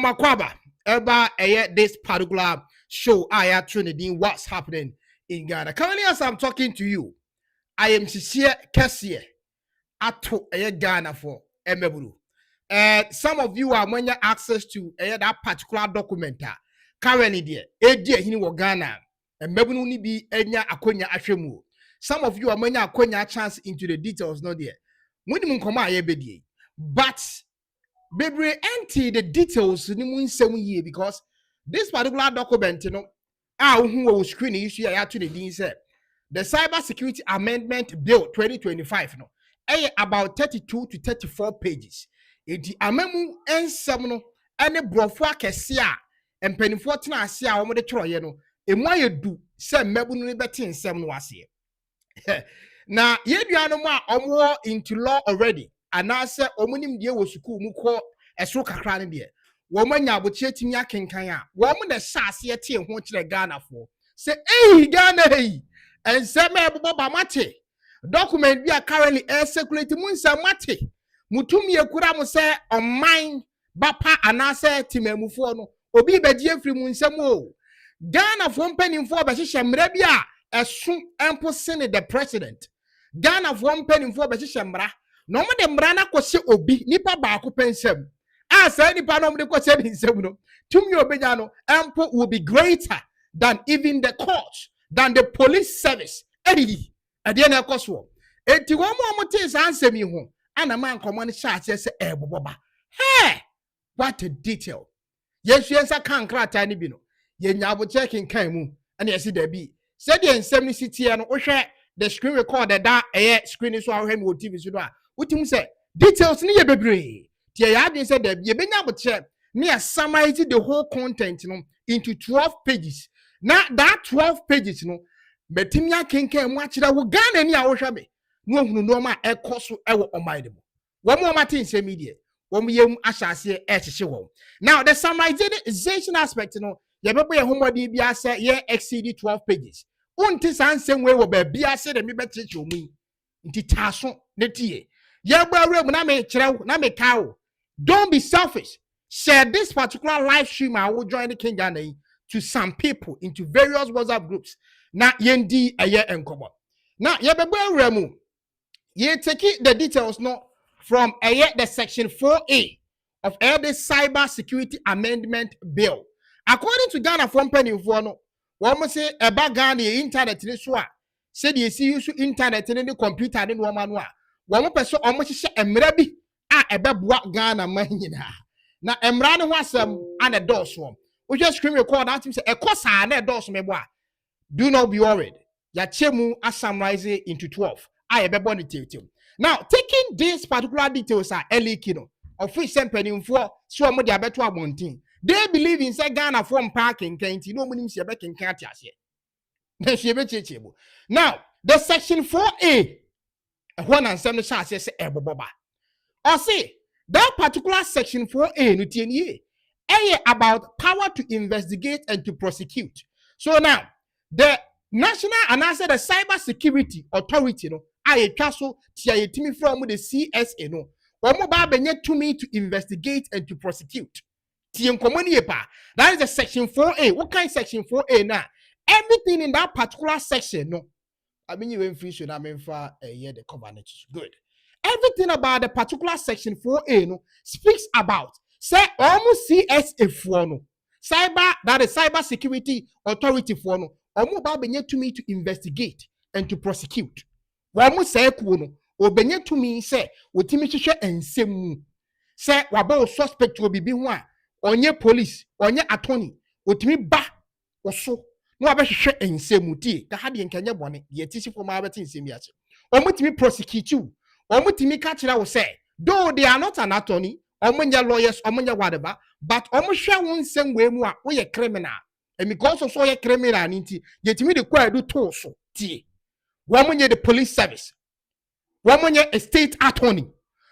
Makwaba, Eba this particular show, I am Trinity, what's happening in Ghana. Currently, as I'm talking to you, I am Sincere Kessie ato Ghana for Emeburu. Some of you are when you access to that particular document. Currently, there, hini Ghana, and Mebunu ni bi enya akonya ashemu. Some of you are when you akonya chance into the details, not there. Muni munkoma ayebedi, but baby, empty the details ni mun semu ye because this particular document, you know, who will screen issue I actually didn't say the Cybersecurity Amendment Bill 2025, no, about 32 to 34 pages. Iti amemu ensem no ene brofo akesia empanifo tena ase a wo de toroye no emu ayedu se mmebu no beti ensem no ase na yeduano mu a omo into law already anase omunim die wo school mu ko esoro kakra ne de wo manya abochie timi akenkan a wo mo de saase tie ho kire Ghana fo se Ghana hey ensem ebobo ba mate document bi a currently circulate mu nsem mate mutumi ekura mu se online bapa anase timamufo no obi beji efri mu nsem o Ghana fo mpanimfo be hihye mra bi a esu empo sene the president Ghana fo mpanimfo be hihye mra no mo de mra na kwose obi nipa ba ko pensem a sa nipa no mo de kwose nsem no tumi obenya no empo will be greater than even the court than the police service edi na ekoso enti wo mo te sa ansem yi ho ana man common chat say boboba hey what a detail yes yensa kan krata ni bi no yenya abo checking kan mu ana yesi da bi said the ensem ni sitie no ohwe the screen recorder da screen so ahwe mi TV so do a utim say details ni ye bebre tie ya adin say da bi ye benya abo check me summarize the whole content no into 12 pages na that 12 pages no betimi akenkan mu akira wo Ghana ni a wo hwe be no hunu no ma ekoso ewo omaide mo wo mo ma tin se media wo mo yem ahyase ehyehe wo now the summarization aspect no ye bebo ye homodi bi ase ye exceed 12 pages unti sansem we wo ba bi ase de me becheche omu nti taso ne tie ye gba mu na me kire na me kawo don't be selfish share this particular live stream I will join the K1ng Ghana to some people into various WhatsApp groups na yendi eye enkomo now ye bebo awramu you take the details no from the section 4A of the Cybersecurity Amendment Bill. According to Ghana from penny for no, one say about Ghana internet in so said you see use internet in the computer in woman one person almost say emrabi a bebwa Ghana mahina. Na emrano was and a doors one. We just screen record out him say a course and a doors meboa. Do not be worried. Ya chemu a summarize into 12. Now, taking these particular details are elikino of which sempeni for so mo dia beto abontin. They believe in say Ghana from parking kenti no munim se be kenkan atiase. Na she be chechebo. Now, the section 4A one and seven say say eboboba. Or say that particular section 4A no tie about power to investigate and to prosecute. So now, the National and I said the Cybersecurity Authority no I castle tia yetimi from the CSA no omo ba benye to me to investigate and to prosecute tie nkomoni epa that is the section 4A. What kind of section 4A now? Everything in that particular section no I mean you went free should I mean for a year the covenant good everything about the particular section 4A no speaks about say almost CSA for no cyber that is Cybersecurity Authority for no omo ba benye to me to investigate and to prosecute. Wamu say kuno obenye to me say wotimi hwehwe ensem say waba suspect will be ho a onye police onye attorney wotimi ba oso no abehwehwe ensem tie ka ha de nkanye bone ye tisi for ma beti ensem ya che omutimi prosecute you omutimi ka kira wo say though they are not an attorney omonye lawyers omonye whatever but omohwe won nsem we mu a wo ye criminal and because so ye criminal nti yetimi de kwa do to so tie womunye the police service womunye a state attorney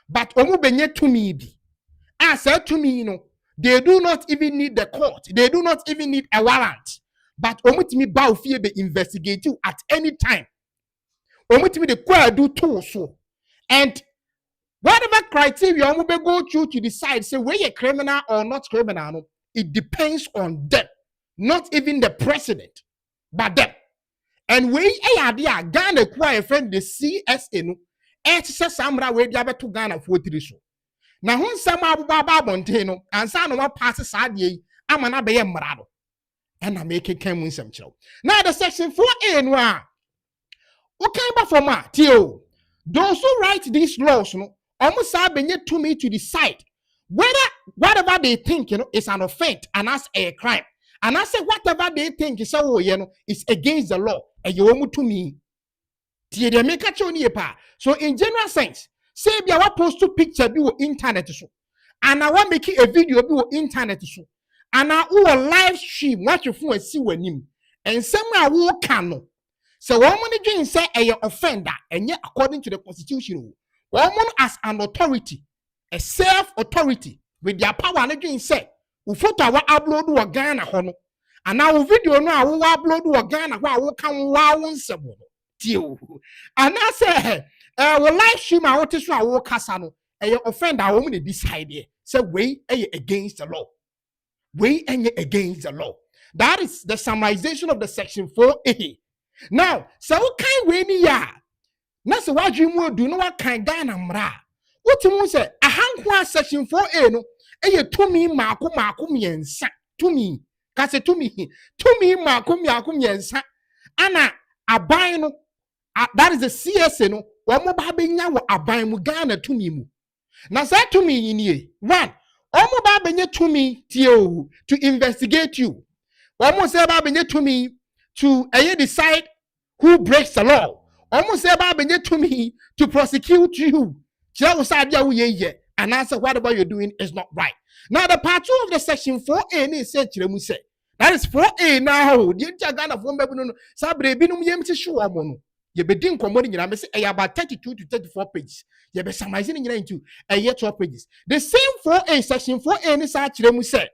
but omu benye to me bi said to me they do not even need the court, they do not even need a warrant, but omutimi ba ofie be investigate you at any time omutimi de kwa do to so and Whatever criteria we go through to decide, say, whether you're criminal or not criminal, it depends on them. Not even the president, but them. And we are Ghana acquire friend the CSA no. Say samra we be to Ghana for 3 so. Now when some Baba Monteno and some of passes sadie, I'm an abe mrado. And I make it come with some chill. Now the section 4A no. Okay, for ma Tio. Those who write these laws no almost have been yet to me to decide whether whatever they think is an offense and as a crime. And I say whatever they think is is against the law. And you want to me. So in general sense, say be our post to picture be on internet so. And I want making a video be on internet so. And I will live stream what you for see when him. And somewhere will can. So one money doing say a offender and yet according to the constitution, one as an authority, a self-authority with their power and doing say. Photo wa upload to Ghana hono and now video no I will upload to Ghana where we can wow nsebo tio and I say we live stream I want to show our kasa no e offender we dey decide say we against the law against the law. That is the summarization of the section 4A. Now so what kind we ni ya na so what dream we do no what kind Ghana mra what you say ahankwa section 4A no eye tumi maako miensa tumi kase tumi maako miensa ana aban no that is the CSA no wo mo ba benya wo aban mu Ghana tumi mu na sa tumi yinie one wo mo ba benya tumi tio to investigate you wo mo say ba benya tumi to decide who breaks the law wo mo say ba benya tumi to prosecute you kira wo sa dia wo ye and answer whatever you're doing is not right. Now the part 2 of the section 4A is said that is 4A now. The Ghana from no sabre binum yemti show mono. You be din commodity I say about 32 to 34 pages. You be summarizing into 12 pages. The same 4A section 4A is actually said.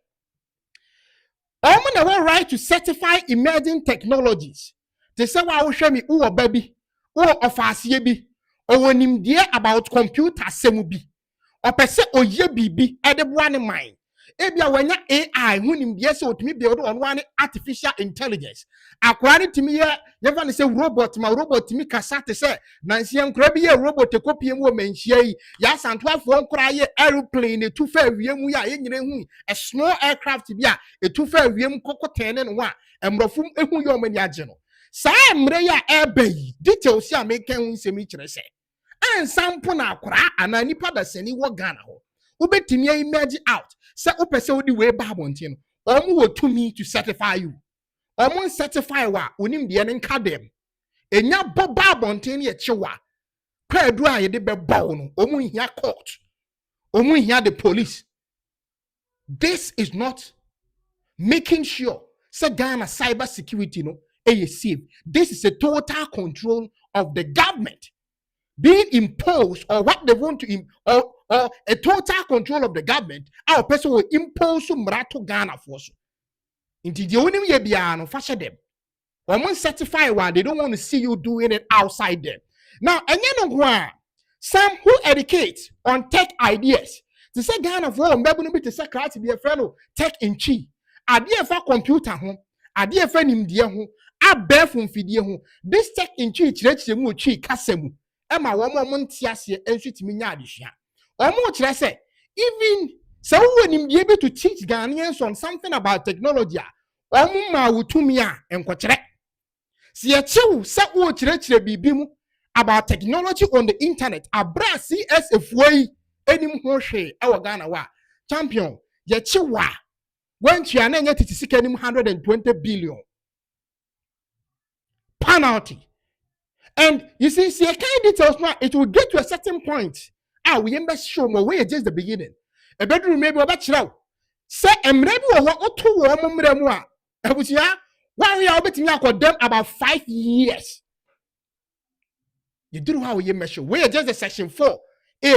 I'm gonna right to certify emerging technologies. They say wa show me who baby who ofasie bi or nim dear about computer semubi. Or per se oye bibi edebwane mind. Ebia wanya AI hunim de se otimi build on one artificial intelligence. Akwani timi ye never say robot ma robot timi kasa te se nansi enkura bi ye robot e kopie mu o manhia yi ya santoafo nkura ye aeroplane tu fa wiem ya ye nyina hu a small aircraft bi a e tu fa wiem kokoten ne no a emrofum ehu ye o mani age no. Sa emre ya ebe details ya make hu nsemi kire se. And sample na akora ana nipa da sani wo Ghana ho ubetimi emerge out say opese odi we ba bontin omo wo to me to certify you omo certify wa onim de ne nka dem enya bo ba bontin ye chewa kwadu a ye de be bawo no omo hia court omo hia the police. This is not making sure say Ghana cybersecurity no safe. This is a total control of the government being imposed, or what they want to or a total control of the government. Our person will impose mrato Ghana for so. Indeed, the only way beyond fashion them. When certify one, they don't want to see you doing it outside them. Now, and you know some who educate on tech ideas. To say Ghana for maybe to sɛcrɛt to be a fellow tech in chi. Idea for computer home, idea for nimdia home, a bear from fidie home. This tech in chi chirechemu chi kasemu. Emma woman tiasie ensuitimi nya adehua. Omo kire say even so when be able to teach Ghanaians on something about technology, omo ma wutumi a enkokire. Se ye chew say wo kire bibi mu about technology on the internet. Abra CS efuai enim ho hwe e wo Ghana wa. Champion ye chewa when tua na nya titisika enim 120 billion penalty. And you see kind details now, it will get to a certain point. We ain't show more way just the beginning. A bedroom maybe about you. Say emrebu or 2 mremwa. I was ya. Why we are betting them about 5 years. You do how you measure. We are just the section 4.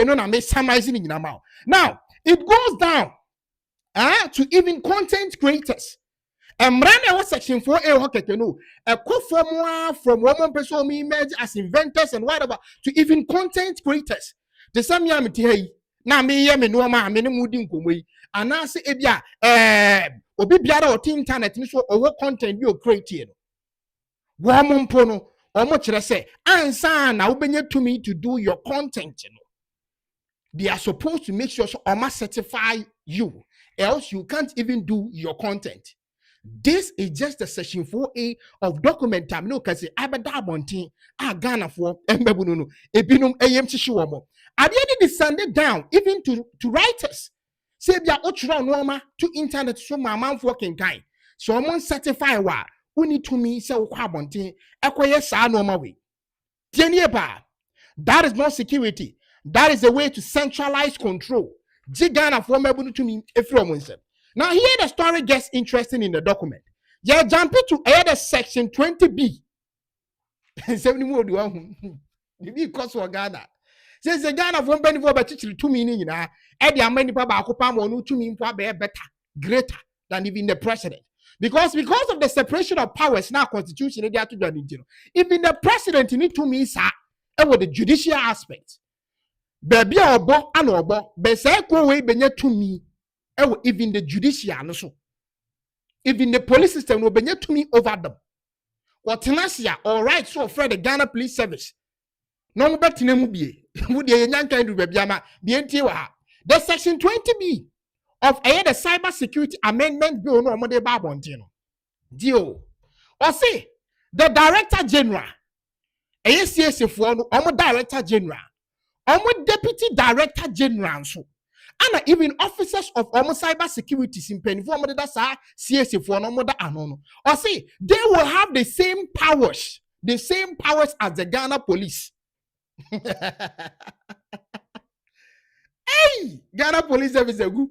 No, I'm summarizing in amount. Now it goes down to even content creators. Mrana was section 4A hoketeno. A co from one person image as inventors and whatever to even content creators. The same year me hey na me ye me no ma me ne mudi nkomo yi anase ebia obi biara o internet ni so owo content bi o create no wo mo mpo no omo kire say ansa na wo benye tumi to do your content no they are supposed to make sure so omo certify you, else you can't even do your content. This is just the section 4A of document time. No, because I be that bontin. Ghana for embebuno. Ebinum ayem chishiwamo. I didn't descend down even to writers. Say be a otra norma to internet so my man working kind. So I'm certify wa. We need to me say okwa bontin. Ekwaye sa normal way. That is not security. That is a way to centralize control. Ghana for embebuno to me if you want. Now here the story gets interesting in the document. Yeah, jump into the section 20B. 70 more do one. The cost for Ghana. Since the Ghana from benefit but 2 meaning na e dey amend pa ba akopam onu 2 mean for better, greater than even the president. Because of the separation of powers now constitution they are to do even the president need to mean sir with the judicial aspect. Baby obo and obo be say ko we benye to me. Even the judicial so even the police system will be to me over them. What tenacia all right so for the Ghana Police Service. No better name be would the young kind of babyama be the section 20B of the cybersecurity amendment bill no more de babontino. Dio or say the director general ACS for no director general deputy director general so. And even officers of cyber security in Penifo that's CSA for no anono. Or say they will have the same powers as the Ghana police. Hey, Ghana police service a good.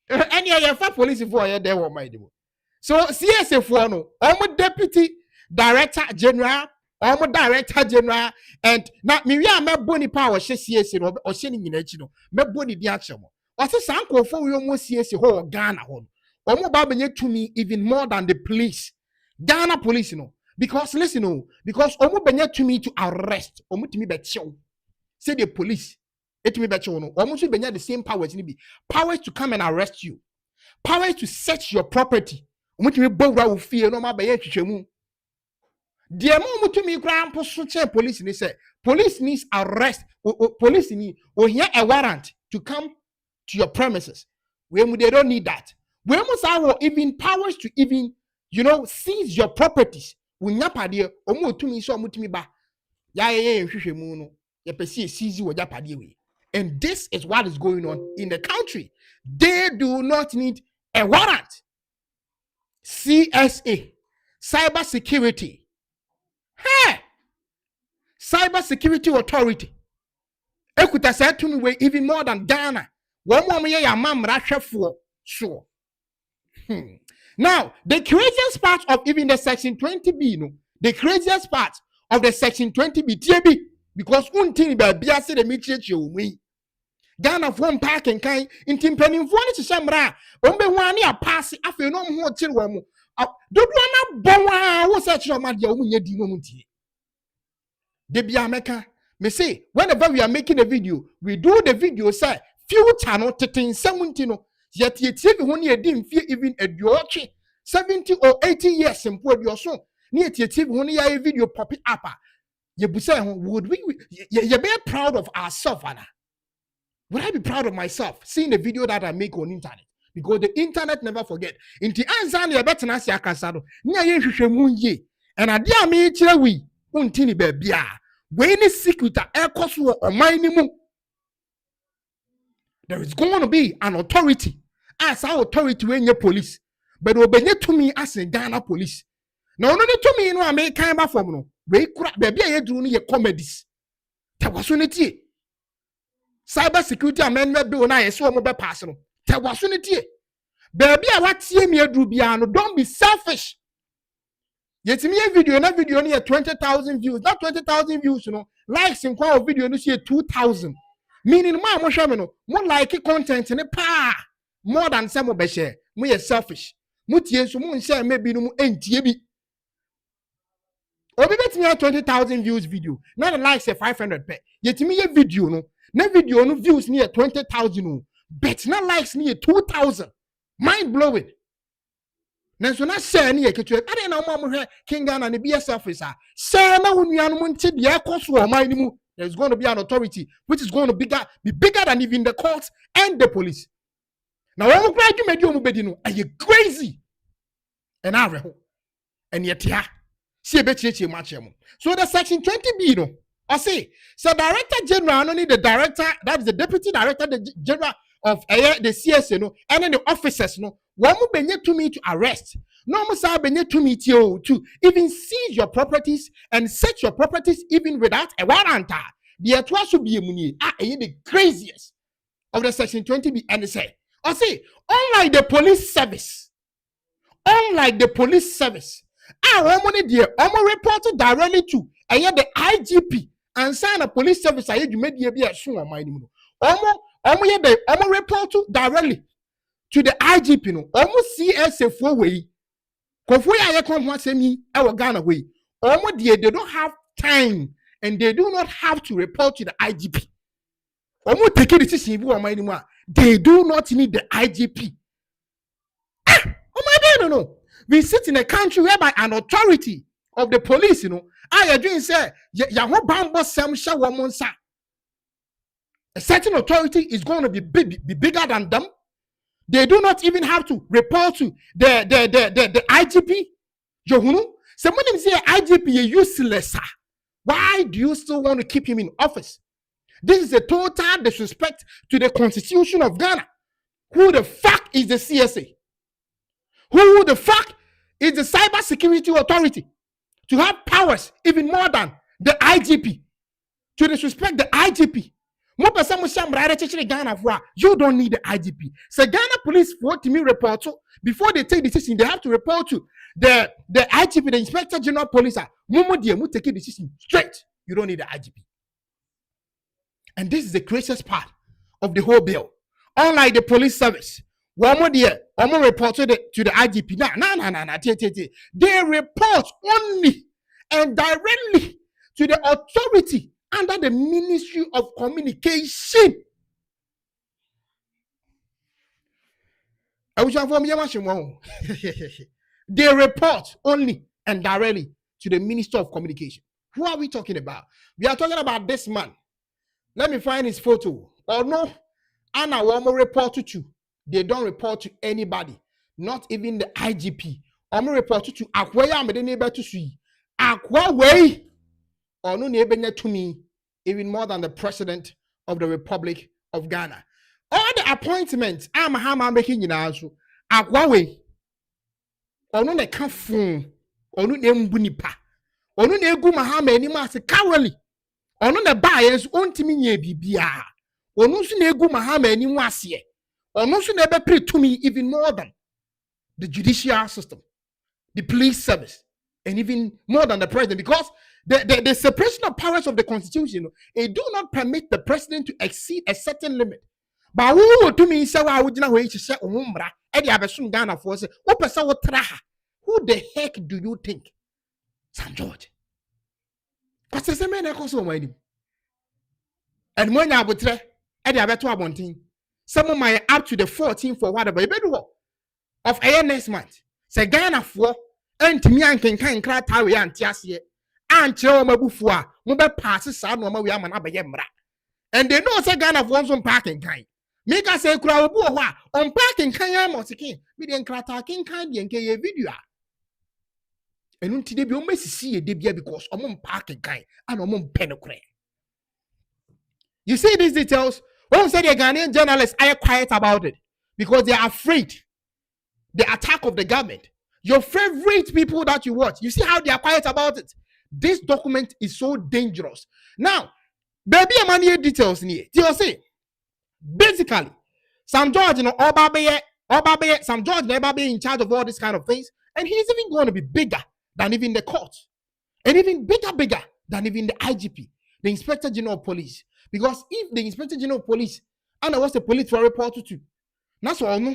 Any other police for there were my demo. So CSA for no, deputy director general. Director general and now me me boni power CSA or sending in echino me boni di action what is sanko for we almost CSA ho Ghana ho omo ba benye to me even more than the police Ghana police because listen because omo benye to me to arrest omo to me be chew say the police it me be chew no omo to benye the same powers ni be powers to come and arrest you, powers to search your property omo to me bowra wo fie no ma be ye twetwemu. The moment to me grand police ni say police needs arrest police need or hear a warrant to come to your premises. When they don't need that. We must have even powers to even seize your properties. We nyapa de omo to me so omo to me ba ya hwehwe mu no ye pese seize wo nyapa de we. And this is what is going on in the country. They do not need a warrant. CSA, cybersecurity. Hey, cybersecurity authority. Ekuta said to me even more than Ghana. One more year, mam Russia for sure. Now, the craziest part of even the section 20B, the craziest part of the section 20B, TB, because one thing about Biase the Michi we Ghana from park and kind in Timpani for to Shamra, Ombe one year pass after no more children. Don't wanna bow was such a man your demonti. Debi America, me say, whenever we are making a video, we do the video, say, few channel 17, yet ye take when you didn't feel even a duoche 70 or 80 years in poor your son. Near ye when you a video pop it up. Ye would we ye be proud of ourselves, Anna. Would I be proud of myself seeing the video that I make on internet? Because the internet never forget. Inti anzani ya better na si akasado. Nya ye hwehwe mu ye. And adia me kire wi. Untini bebia. We ni secret ekoso oman ni mu. There is going to be an authority. As our authority when you police. But obenye to me as a Ghana police. Now no to me no American ba form no. We kura bebia ye duru no ye comedies. Tawasoniti. Cyber security amendment bill na ye so mo be pass no. Tawasoniti. Baby, I want to me do don't be selfish. Yet me a video near 20,000 views, not 20,000 views, likes in quite video no see 2,000. Meaning my more like content in a pa more than some of share. Me selfish. Mutie so mun share maybe no enti bi. Obi bet me 20,000 views video. Now the likes say 500 pe. Yet me a video no. Na video no views near 20,000 no. Bet na likes near 2,000. Mind blowing. Nanso na share ne yeketwe ade na mo hwe K1ng Ghana ne BS officer share na wonu mo nti de ekoso o man mu. There's going to be an authority which is going to be bigger than even the courts and the police. Now when we graduate you bedi no are you crazy and areho and yet ya see bechiche match em. So the section 20B no I say so director general no need the director, that is the deputy director the general of the CSA no, and then the officers no one mo benye to me to arrest no mo say benye to me to even seize your properties and search your properties even without a warrant. The atwa should be the craziest of the section 20B and they say I say unlike the police service our money there reported directly to the IGP and sign a police service you made be a soon on my report directly to the IGP no almost CSA 4 way Kofoya ya come what say me our Ghana way almost they don't have time and they do not have to report to the IGP almost take the decision they do not need the IGP. Oh my God, no. We sit in a country whereby an authority of the police, I doing say a certain authority is going to be bigger than them. They do not even have to report to the IGP. So when they say IGP is useless, why do you still want to keep him in office? This is a total disrespect to the Constitution of Ghana. Who the fuck is the CSA? Who the fuck is the Cybersecurity Authority to have powers even more than the IGP? To disrespect the IGP. You don't need the IGP. So Ghana police for to me report before they take decision, they have to report to the IGP, the Inspector General Police. Take a decision straight. You don't need the IGP. And this is the craziest part of the whole bill. Unlike the police service, one more report to the IGP. No. They report only and directly to the authority under the Ministry of Communication. They report only and directly to the Minister of Communication. Who are we talking about? We are talking about this man. Let me find his photo. Or no, Anna Wamo report to. They don't report to anybody, not even the IGP. Omo report to Akwaya me neighbor to see. Akwa way. Or no neighbor to me, even more than the President of the Republic of Ghana. All the appointments I'm making in also. Akwa way. Or no ne can phone. Or no ne mbunipa. Or no ne gu mahama anymore se cowardly. Ono na bias ontimi nye bibia. Ono su na egu mahama ani wase. Ono su na be pre to me even more than the judicial system, the police service, and even more than the president, because the separation of powers of the constitution, it do not permit the president to exceed a certain limit. But who to me say wa wujina we say omumbra e dia besun Ghana for say wo pesa wo traha. Who the heck do you think? Sam George. Because the men are also waiting. And when I would try, Eddie Abeto Abontin, some of my up to the 14th for whatever you better of air next month. Say Ghana for and to me and can cry Tawi and Tiasia and Choma Bufua, Mobile passes some of my yaman abayemra. And they know say Ghana for some parking kind. Make us say crowd on parking kind mosiki, we didn't cry talking kind and video. And until they be almost see a debut because I'm parking guy and I'm penocre. You see these details? When say the Ghanaian journalists are quiet about it because they are afraid the attack of the government. Your favorite people that you watch, you see how they are quiet about it. This document is so dangerous. Now, baby, I'm here details near. You see, basically, Sam George, Sam George never be in charge of all these kind of things, and he's even going to be bigger than even the court, and even bigger than even the IGP, the Inspector General of Police. Because if the Inspector General of Police, and I was the police for a report to, that's all no.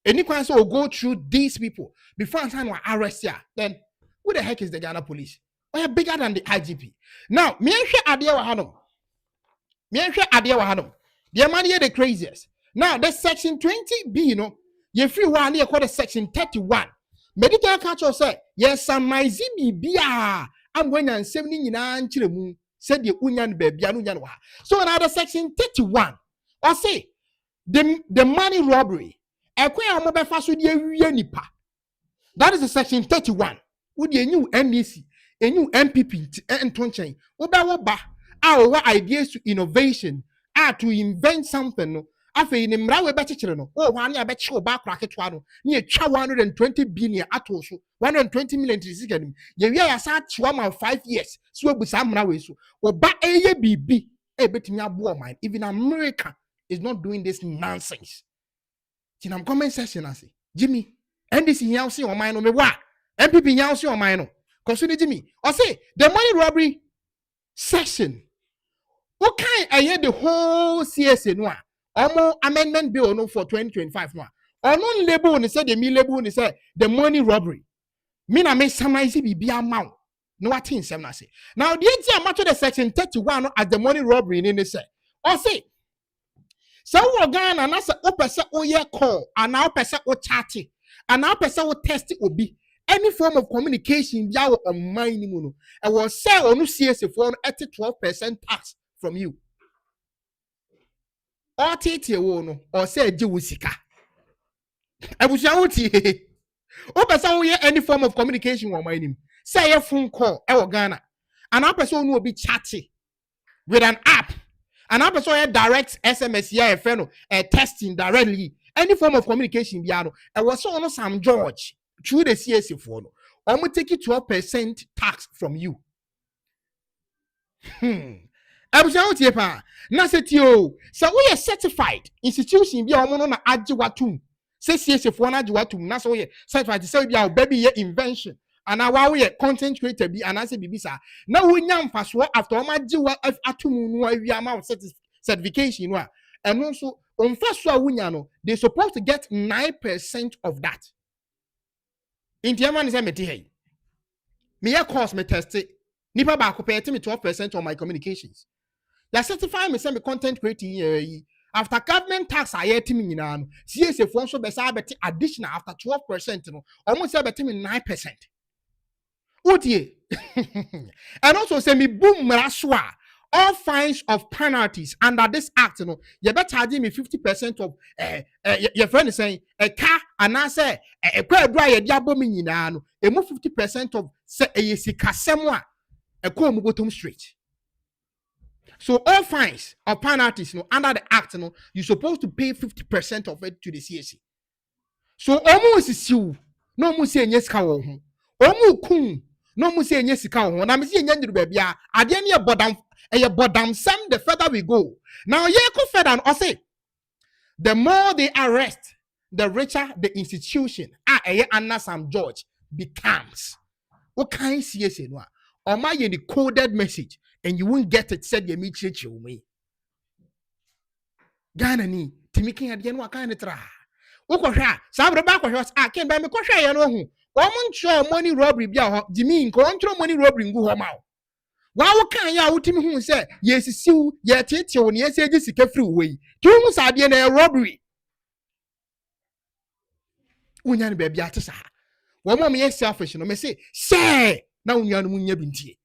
Any question will go through these people before I will arrest ya. Then who the heck is the Ghana police? Or bigger than the IGP. Now, me idea wa hanom. The money the craziest. Now, the section 20B, you know, you free one here called the section 31. Medical culture say, yes, some my ZBBA. I'm going and 79 children said the union baby. So another section 31. Or say the money robbery. That is the section 31. Would you new NDC, a new MPP and Tonchain? Our ideas to innovation are to invent something. After in Mrawe Betchino, oh, 1 year bet you back rocket one near 120 billion at also 120 million to second. Yeah, I sat 5 years. So with some Mrawe, or back a BB, a bit me a mine. Even America is not doing this nonsense. In a comment session, I say, Jimmy, and this in Yao see on mine on me what? MPP Yao see on mine. Consider Jimmy, or say the money robbery session. What kind I hear the whole CSA no amendment bill no for 2025 no. Or non label and say the me label and say the money robbery. Me na me summarize be amount. No what thing sem na say. Now the idea matter the section 31 as the money robbery in say. Or say so Ghana na say o pese o ye call and now pese o chat and now pese o test obi. Any form of communication ya on my ni mu no. I will say onu CSA for 12% tax from you. Or tete no or say jiwusika. Abushawuti. O person we any form of communication on my name. Say a phone call Ghana. And our person will be chatting with an app. And our person direct SMS here testing directly. Any form of communication biano. I was so on Sam George through the CSA phone. I'm gonna take 12% tax from you. Abushawuti pa. Na setio. So we are certified institution bi omo no na ajiwatum. Say CSA for na ajiwatum. Na so we certified say bi our baby ye invention. And now we content creator bi and say bibisa. Na we nyam faso after omo ajiwa atum no awi amount certification no. And also on faso awunya no they supposed to get 9% of that. In the man say meti hey. Me ya course me test it. Nipa ba ko pay me 12% on my communications. They certify me say me content creating after government tax I hear me nyina no CSA for so be say bet additional after 12% no almost say bet me 9%. Otie. And also say me boom raswa all fines of penalties under this act no you better charge me 50% of your friend is saying a car and I say a kwa dry ye diabo me nyina no e mo 50% of say e sikasem a ko mu bottom straight. So all fines or penalties under the act you're supposed to pay 50% of it to the CSC. So almost is you no mu say yes ka wo ho. Omu kun no mu say yes ka wo ho. Na me say nyandiru ba bia ade ne bodam sam the further we go. Now ye ko further and say the more they arrest the richer the institution Anna Sam George becomes. What kind CSC no? Or my the coded message and you won't get it said you meet you me. Ghana ni timikin adian wa kan tra. Woko hwa sabro ba ko hwa ken ba me ko hwa ye no hu. Wo mo money robbery bia ho Jimmy ko ntro money robbery ngu ho ma wo. Wa wo kan ya wo timi hu se ye sisiu ye tete wo ne ye se gi sika free we. Tu hu sa de na robbery. Unya ne ba bia te sa. Wo mo me selfish no me say na unya no munya bintie.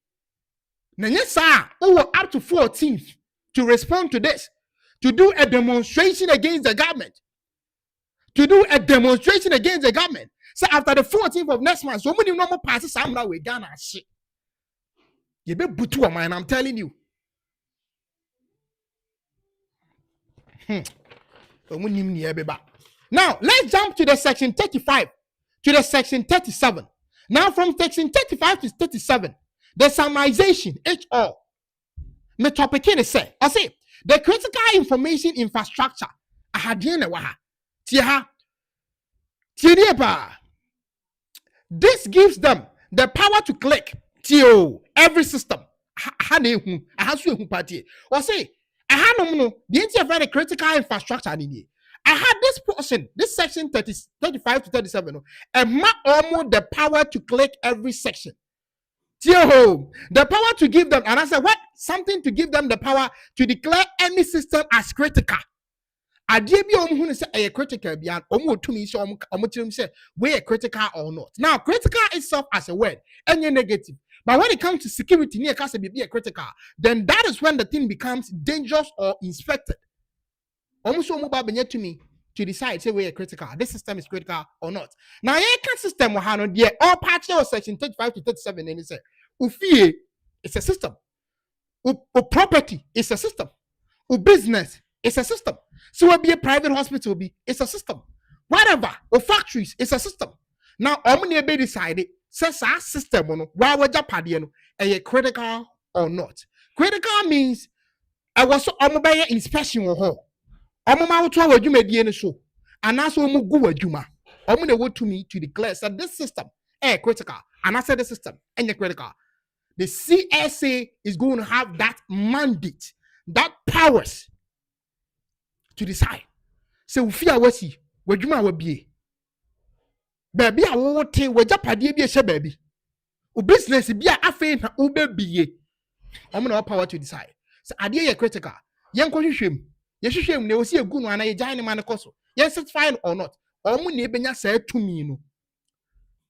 Na yes sir, up to 14th to respond to this, to do a demonstration against the government. So after the 14th of next month, so many normal passes somewhere with Ghana shit. You be butu man, I'm telling you. Now let's jump to the section 35 to the section 37. Now from section 35 to 37. The summarization, HR. The topic is say, I say, the critical information infrastructure. This gives them the power to click every system. I say, I had no the critical infrastructure. I had this portion, this section 35 to 37, and almost the power to click every section. The power to give them, and I said, what? Something to give them the power to declare any system as critical. Adeɛ bi a ɔmo hu say ɛyɛ critical bi an ɔmo otumi say ɔmo kyerɛ say we are critical or not. Now critical itself as a word any negative, but when it comes to security near case be a critical, then that is when the thing becomes dangerous or inspected. Ɔmo so ɔmo ba benye to me to decide say we are critical, this system is critical or not. Now yeah can system wa no there all parts of section 35 to 37 and say ufie it's a system, property is a system, business it's a system. So will be a private hospital it's a system. Whatever, or factories, it's a system. Now, omni be decided, says our system on why we're Japadian, a critical or not. Critical means I was omobaya inspection or ho. Omoma to you may be in a show. And that's what go juma. Omune word to me to declare that this system critical. And I said the system and critical. The CSA is going to have that mandate, that powers to decide. So fear wasi, wajuma wabi. Baby, I won't tell wajapadi be a baby. U business be a afe na ube biye. I'm gonna have power to decide. So idea critical. Young question shame. They will see a good one. I giant man coso. Yes, it's fine or not. Omu nebenya said to me, no.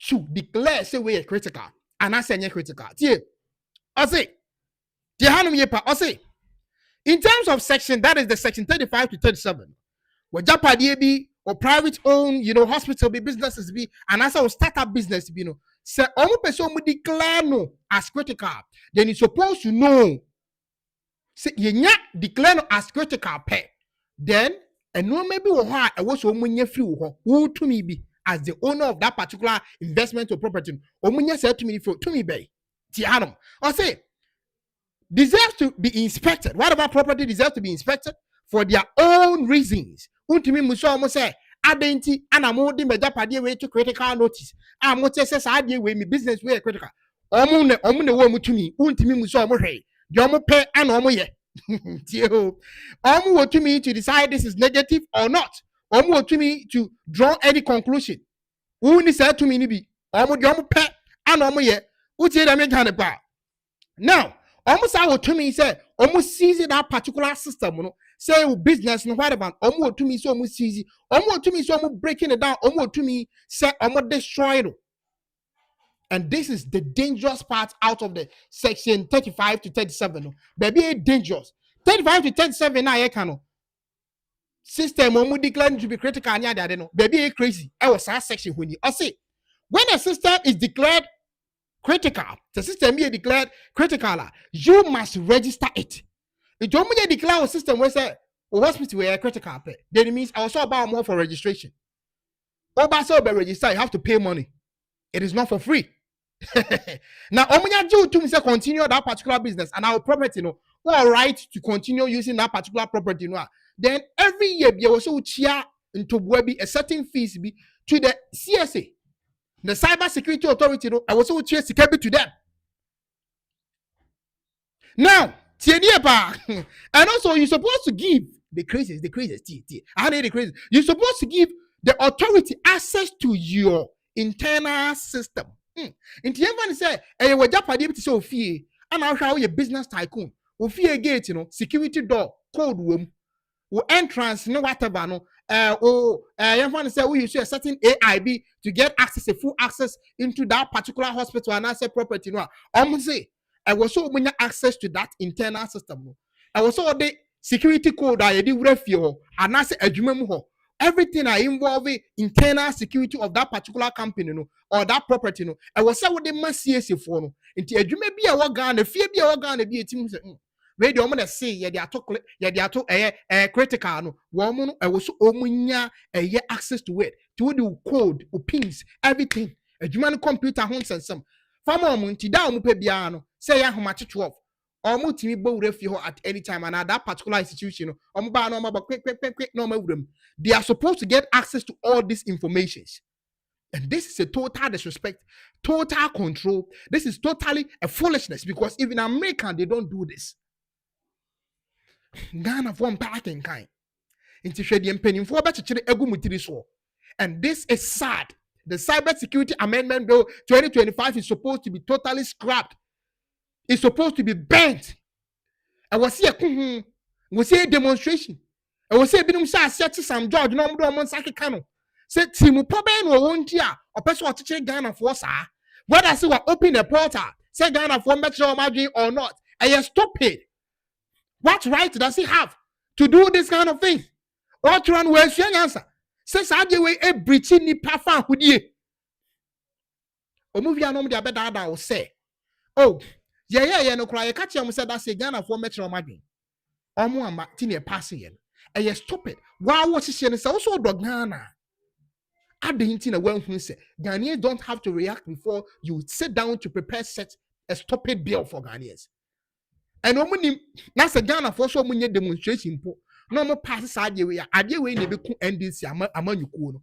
To declare say we are critical. And I say critical. Tie. I say. Tie hanum yepa. I say. In terms of section, that is the section 35 to 37. Where Japadi be or private owned, hospital be, businesses be, and as a startup business be, say omu person will declare no as critical. Then you're supposed to know. Say you declare no as critical pay. Then and no maybe I was omunye free who to me be as the owner of that particular investment or property. Omunye said to me for to me bay. Tianum. I say. Deserves to be inspected. Whatever property deserves to be inspected for their own reasons. Untimi muso almost say, Adenti, and I'm holding my Japadi way to critical notice. I'm what says I deal with me business way critical. Omune woman to me, Untimi muso almost hey, Jomo pay and omoye. Omu to me to decide this is negative or not. Omu to me to draw any conclusion. Uni said to me, Nibi, Omu Jomo pay and omoye, Uti the Meganapa. Now, almost I will to me say almost seizing that particular system, say business no whatever. Almost to me so almost seize. Almost to me so almost breaking it down. Almost to me say almost destroying. And this is the dangerous part out of the section 35 to 37. Baby, dangerous. 35 to 37 now can system almost declared to be critical. Baby, crazy. I was that section when you say when a system is declared critical, the system be declared critical, you must register it. If you only declare a system where say hospital were critical, then it means I also about more for registration. Also by register, you have to pay money. It is not for free. Now, omunya do to say continue that particular business and our property, all right to continue using that particular property, then every year you also cheer into Webi a certain fees be to the CSA. The cybersecurity authority, I was also security to them. Now, and also you're supposed to give the craziest. I need the craziest. You're supposed to give the authority access to your internal system. In the end, say, "Hey, we're just to say fear, and I'll show you business tycoon. We fear gate, security door, code room, entrance, whatever, you want to say we use a certain AIB to get access, a full access into that particular hospital and asset property. Say I was so many access to that internal system. I was so the security code I did refuse and I say everything I involve internal security of that particular company or that property. I was so what they must see for no. Into a may be a organ, a fear be a organ, be a team. Where the woman say, yeah, they are to critical. No, woman, I was so omunya access to it, to the code, pins, everything. A human computer hunts and some. Farmer Munti down Mupebiano, say how much 12. Or multi bow refugee at any time and at that particular institution, quick, normal room. They are supposed to get access to all these informations. And this is a total disrespect, total control. This is totally a foolishness because even American, they don't do this. Ghana form packing kind. Into shady penny for better egu. And this is sad. The Cybersecurity Amendment Bill 2025 is supposed to be totally scrapped is supposed to be bent. I was here, was here demonstration. I was here, binum sa set some George, no more Saki Kano. Said Timu Poben or won't ya, or person to check Ghana for sir. Whether I see what open a portal, say Ghana for metro margin or not, and you stop it. What right does he have to do this kind of thing? What run where's your answer? Says I do a breaching ni pafa who ye. O movie anom de abeda da will say, oh, yeah, no cry. Catch him said that's a Ghana for metro margin. Omo ama tini passing. And you stop it. Why was he saying also dog Ghana? I didn't know when he said Ghanaians don't have to react before you sit down to prepare set a stop it bill for Ghanaians. And when that's a Ghana for so many demonstration, no more passes idea way never could end this among you.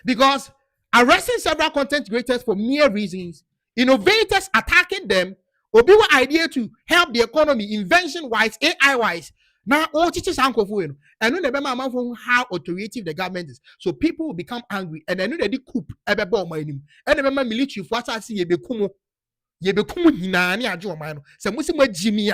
Because arresting several content creators for mere reasons, innovators attacking them, or be an idea to help the economy invention wise, AI wise. Now all teachers uncle for you. And when they remember how authoritative the government is, so people will become angry, and I know that they coup ever bomb my name. And remember military for what I see ye become hinani ajo mano. So musi mo Jimmy.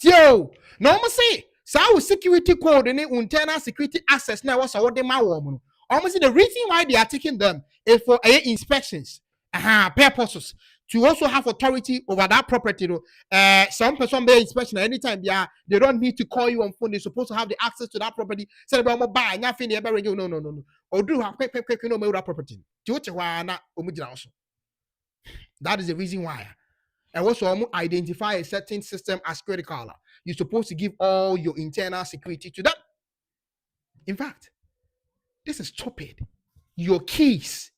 Yo, no mo say, so security code and internal security access now was what they ma woman. Almost the reason why they are taking them is for inspections, purposes. To also have authority over that property. Some person may inspection anytime they don't need to call you on phone. They're supposed to have the access to that property. Say about buy nothing ever no. Or do have quick no that property. That is the reason why. And also identify a certain system as critical. You're supposed to give all your internal security to them. In fact, this is stupid. Your keys.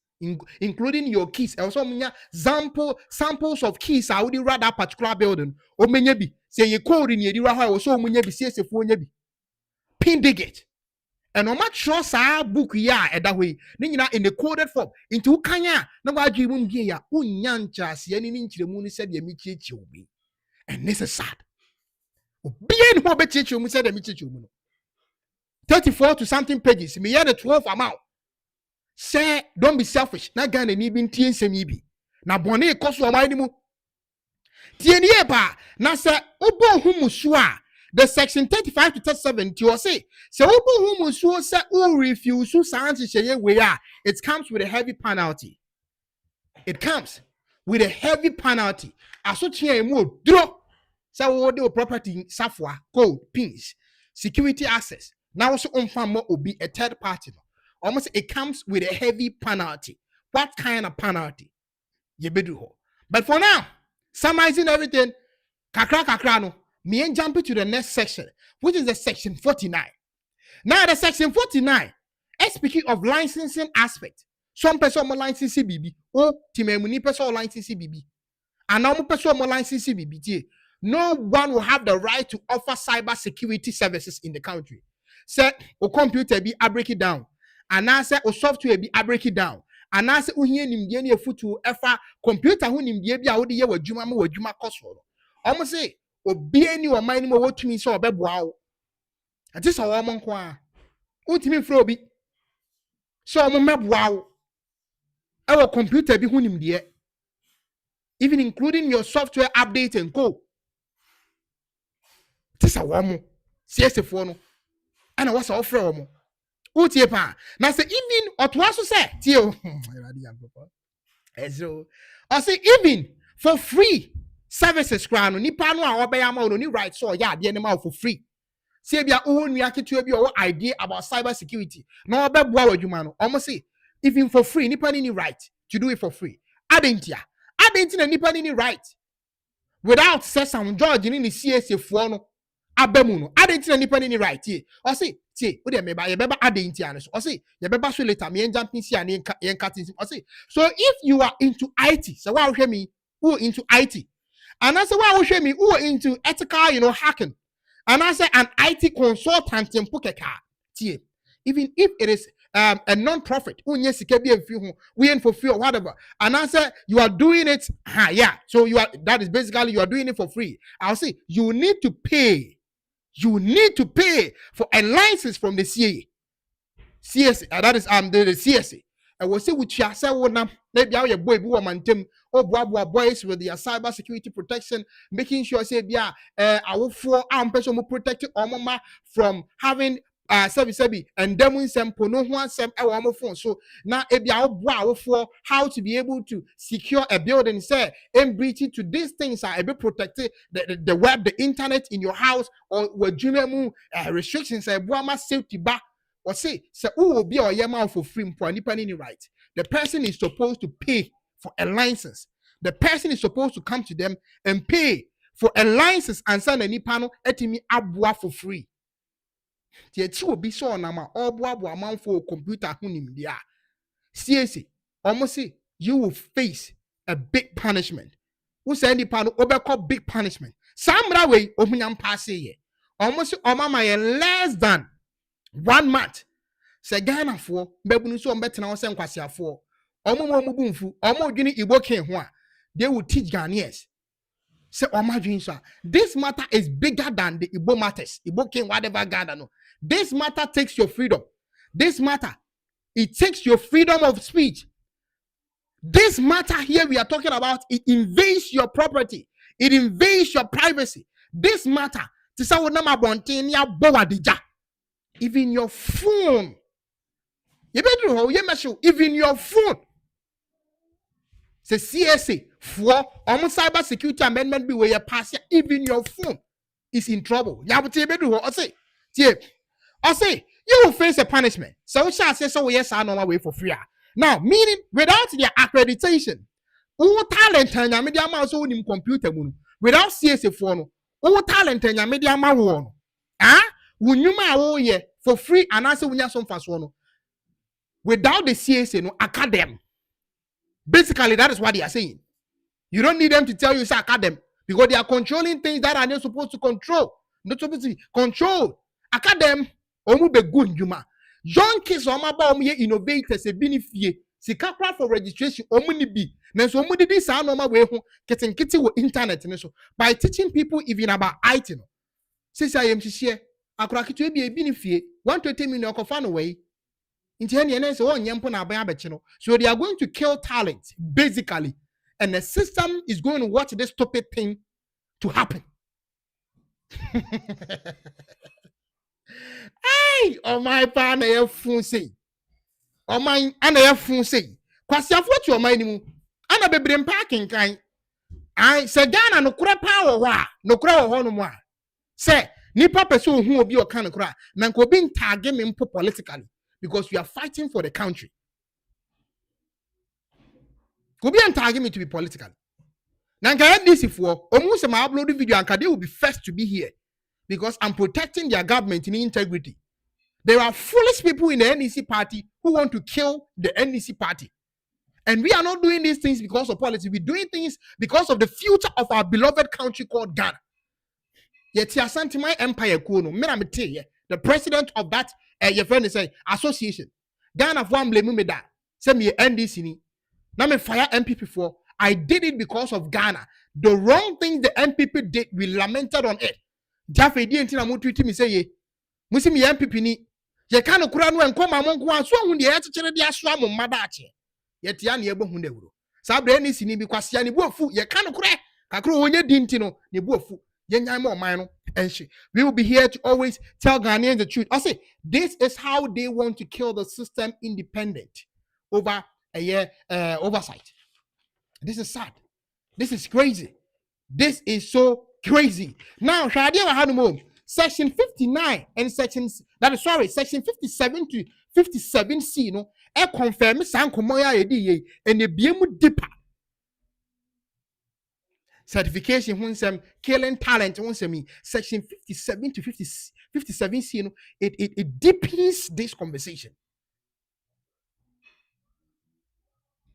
Including your keys. Also, samples of keys. I would rather that particular building. Or maybe say you code in your also maybe see a phone pin digit. And no matter trust our book ya that way. Then you in the coded form into Kanya. No why you won't get ya unyancha see any inch the moon said you meet you be. And this is sad. Being what bet you said the meet you 34 to something pages. Me had the 12 amount. Say, don't be selfish. Na Ghana ni bin tien semibi. Na bone koso o mani mu. Tienie pa. Na se obo humusua. The section 35 to 37 ti o say obo humusuo se o refuse santi sheye we a. It comes with a heavy penalty. It comes with a heavy penalty. Aso tia mu dro. Say wo de property safwa, code, pins, security access. Now also unfam will be a third party. Almost it comes with a heavy penalty. What kind of penalty? But for now, summarizing everything, kakra no, me and jump to the next section, which is the section 49. Now the section 49, speaking of licensing aspect, some person more licensing BB, or timemuni person licensing BB, and now person more licensing BB. No one will have the right to offer cyber security services in the country. Say, a computer be, I break it down. And I say, o software be, I break it down. And I say, uhiye nimdiye futu efa computer hu nimdiye bi a wodi ye wadwuma ma wadwuma koso no. Omo say, obi ani o man mo wotumi so obeboa wo. Ati so wo mo nko a. Utimi fro obi. So omo meboa wo. Ewo computer bi hu nimdiye. Even including your software update and co. Tisa wo mo. CSF no. Ana wasa ofre wo mo. Utie pa. Na say even otwaso say tio. Ezro. I say even for free services kra no nipa no a obeya ma no ni right so ya de ne ma for free. Say bia o nua ketu bi o idea about cyber security. Na obeboa wadwuma no. Omo say even for free nipa ni right to do it for free. Adentia na nipa ni right. Without say some George ni CSF no abamu no. Adentia nipa ni right here. I say o de meba ye beba adentia no so. I say ye beba so later me jumping see and yen cutting. I say so if you are into IT, so why hear me who into IT. And I say why hear me who into ethical, hacking. And I say an IT consultant in Pukeka. Even if it is a non-profit, we ain't for free or whatever. And I say you are doing it, so that is basically you are doing it for free. I'll say you need to pay. You need to pay for a license from the CSA. That is the CSA. was say with ya say wona maybe how your boy be womantem oboa boys with their cyber security protection, making sure say bia our for person mo protect omama from having sebi and demon sample no one sem our phone. So now ebia oboa for how to be able to secure a building, say and breach to these things are a bit protected the web, the internet in your house, or where dream restrictions say boama safety ba. Or say who will be or yama for free for any right. The person is supposed to pay for a license. The person is supposed to come to them and pay for a license and send any panel etimi abua for free. The will be so nama or boa amount for computer hunim dia. CSA almost say you will face a big punishment. Who say any panel overcall big punishment? Some way omunyam passe ye. Almost omama less than 1 month. Say Ghana for Babunu so better now send Kwasia for Omo Mubunfu, Omo Gini Iboke Hua. They will teach Ghanaians. Say Oma. This matter is bigger than the Igbo matters. Iboke whatever Ghana no. This matter takes your freedom. This matter, it takes your freedom of speech. This matter here we are talking about, it invades your property. It invades your privacy. This matter, even your phone. Even your phone. Say CSA for almost cyber security amendment be where you pass, even your phone is in trouble. I say you will face a punishment. So we shall say so yes, I know my way for free. Now, meaning without their accreditation, all talent and your media mouse on computer without CSA phone, all talent and your media mouse. When you ma for free and answer when you some fast one. Without the CSA, no academy. Basically, that is what they are saying. You don't need them to tell you it's academy because they are controlling things that are not supposed to control. Not supposed to control. Academy, omu be good yuma. Young kids oma ba omu ye innovators e benefit. Si kakra for registration omu ni bi. Nenso omu di sa no ma we ho kiti wo internet ne so. By teaching people even about IT no. Since I am share akra kitu e benefit 120 million kofa no way. So they are going to kill talent, basically. And the system is going to watch this stupid thing to happen. Hey, oh my pan, I have fun say. Oh my, and I have fun say. Kwasi afot your mind mu. Ana bebrem parking kind. I say Ghana no kura power wa, no kura ho no mo a. Say nipa person hu obi o kan kura, na nko bi ntage me mpo politically. Because we are fighting for the country. Could be target me to be political. Now, can this for almost my uploaded video and they will be first to be here because I'm protecting their government in integrity. There are foolish people in the NEC party who want to kill the NEC party. And we are not doing these things because of politics. We're doing things because of the future of our beloved country called Ghana. Yet, my empire, the president of that your friend is saying association. Ghana for blame me that. Send me NDC ni. Now me fire MPP for. I did it because of Ghana. The wrong things the MPP did, we lamented on it. Jaffe di enti na mo tweet me say ye. Musi me MPP ni. Ye kan okura no enko ma mo nko aso hu de ye kekere de aso am mmada ache. Ye tia na ye bo hu na wuro. Sa bra NDC ni bi kwase ne bu afu ye kan okura. Kakro onye di enti no ne bu afu. Ye nyan mo man no. We will be here to always tell Ghanaians the truth. I say this is how they want to kill the system independent over a year oversight. This is sad. This is crazy. This is so crazy. Now, section 59 and section 57 to 57C, no, e confirm sankomoya edi and the biemu deeper. Certification killing talent section 57 to 57C, you know, it deepens this conversation.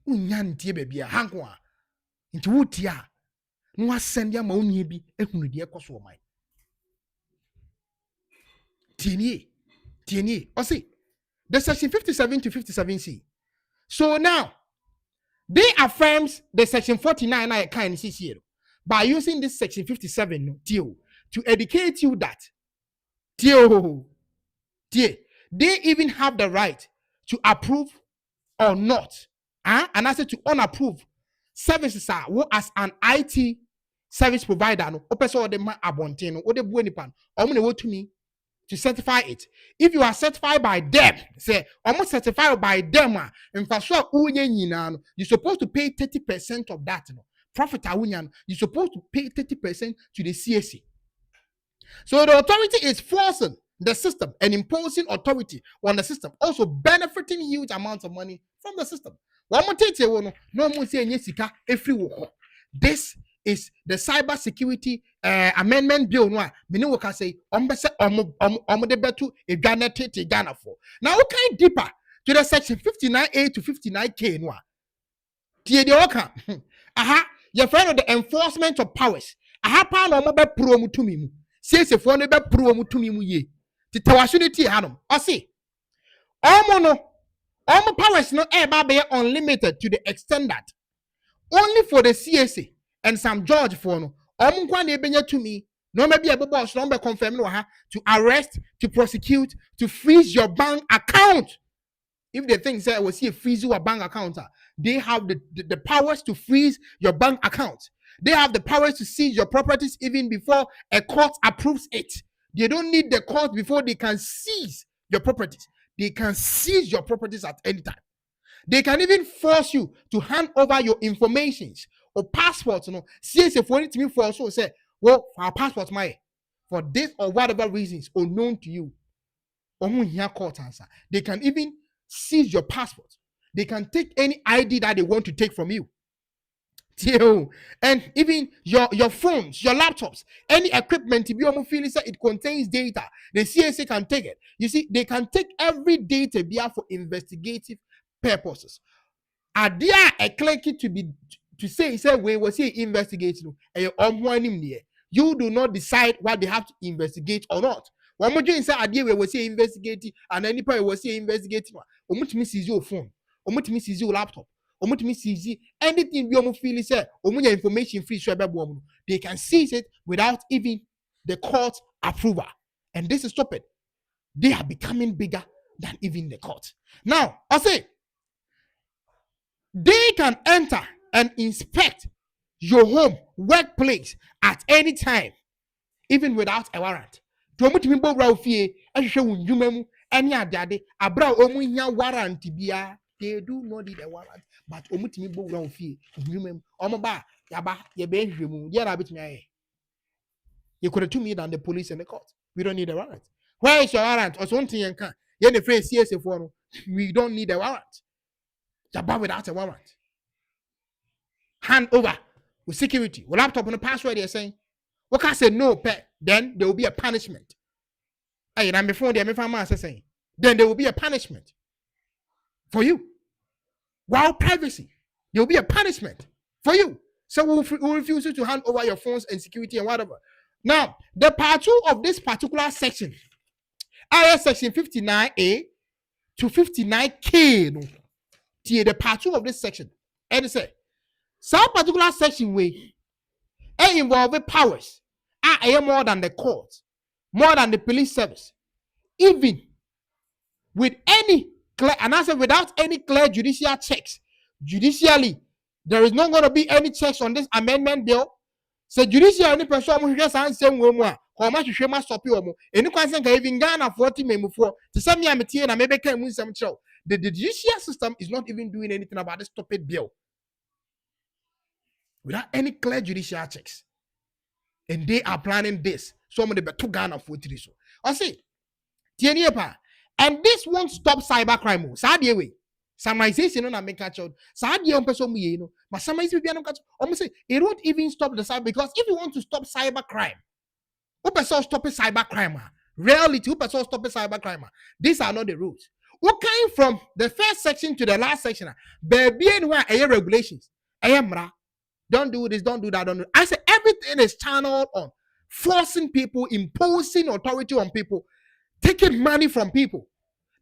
Unyantie baby hankwa into wutia no send ya ma onye bi ehunu de ekoso mai tieni o see the section 57 to 57C. So now they affirms the section 49 I can see here by using this section 57 deal to educate you that they even have the right to approve or not. And I said to unapprove services are as an IT service provider. No, open the man abontino or the buenipan. To me to certify it. If you are certified by them, say almost certified by them, and for sure, you're supposed to pay 30% of that. No, profit you're supposed to pay 30% to the CAC. So the authority is forcing the system and imposing authority on the system, also benefiting huge amounts of money from the system. This is the cybersecurity amendment bill. No, meaning we can say Ghana for. Now, we can deeper to the section 59A to 59K. No, your friend of the enforcement of powers. Pa no be pro to me. Say for no be pro to me ye. The tawasunity hanum. I see. All powers no be unlimited to the extent that only for the CSA and some judge for no. To me, no maybe a boss number confirm no to arrest, to prosecute, to freeze your bank account. If the thing say was here freeze your bank account, they have the powers to freeze your bank account. They have the powers to seize your properties even before a court approves it. They don't need the court before they can seize your properties. They can seize your properties at any time. They can even force you to hand over your informations or passports. See if for anything for also say, well, our passports, for this or whatever reasons unknown to you. They can even seize your passport. They can take any ID that they want to take from you. And even your phones, your laptops, any equipment, it contains data. The CSA can take it. You see, they can take every data for investigative purposes. Are there a clicky to say we will see investigating? You do not decide what they have to investigate or not. One more thing say idea we will see investigating, and any part will see investigating. Seize your phone, seize your laptop. Anything you feel is information free. They can seize it without even the court approval, and this is stupid. They are becoming bigger than even the court. Now, I say they can enter and inspect your home, workplace at any time, even without a warrant. They do not need a warrant, but omutimi bo ground fee. You could have told me than the police and the court. We don't need a warrant. Where is your warrant? Or something you can. You're the phrase CSA4. We don't need a warrant. Jabba without a warrant. Hand over with security. With laptop and a password, they're saying. What can I say no, pet? Then there will be a punishment. Hey, and before they saying, then there will be a punishment for you. While privacy, there will be a punishment for you. So we'll refuse you to hand over your phones and security and whatever. Now, the part 2 of this particular section, IS section 59A to 59K, the part 2 of this section, and it said, some particular section way involve powers are more than the court, more than the police service, even with any clear, and I said without any clear judicial checks. Judicially, there is not going to be any checks on this amendment bill. So judicial any person who just answer one or much share my stop you. Any question can even Ghana 40 memo for to send me a material and maybe can win some show. The judicial system is not even doing anything about this stupid bill without any clear judicial checks. And they are planning this. Some of the better Ghana 40 so. I see. And this won't stop cybercrime. Sadie way. Summarization on make catch out. Sadie on person we know. But summarization be catch. Almost say it won't even stop the cyber because if you want to stop cybercrime, who person stop cybercrime? Reality, who person stop cybercrime? These are not the rules. What came from the first section to the last section? Baby, and regulations. Don't do this, don't do that, don't do. I say everything is channeled on forcing people, imposing authority on people, taking money from people.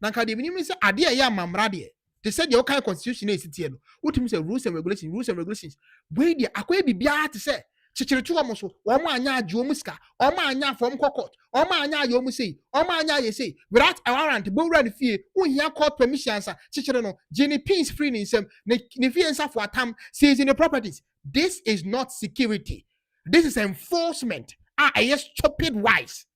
Now, can you say, "Adia ya mamradi"? They said your kind of constitution is here. What means rules and regulations, rules and regulations. Where the akwe bibia to say chichiritu omo so omo anya aju omo sika omo anya from court omo anya ayo omo say omo anya ye say without a warrant bo run fie unhia court permission sa chichiri no gini pins free ni nsem ne fie nsa for atam seizing the properties. This is not security, this is enforcement. Yes, stupid wise.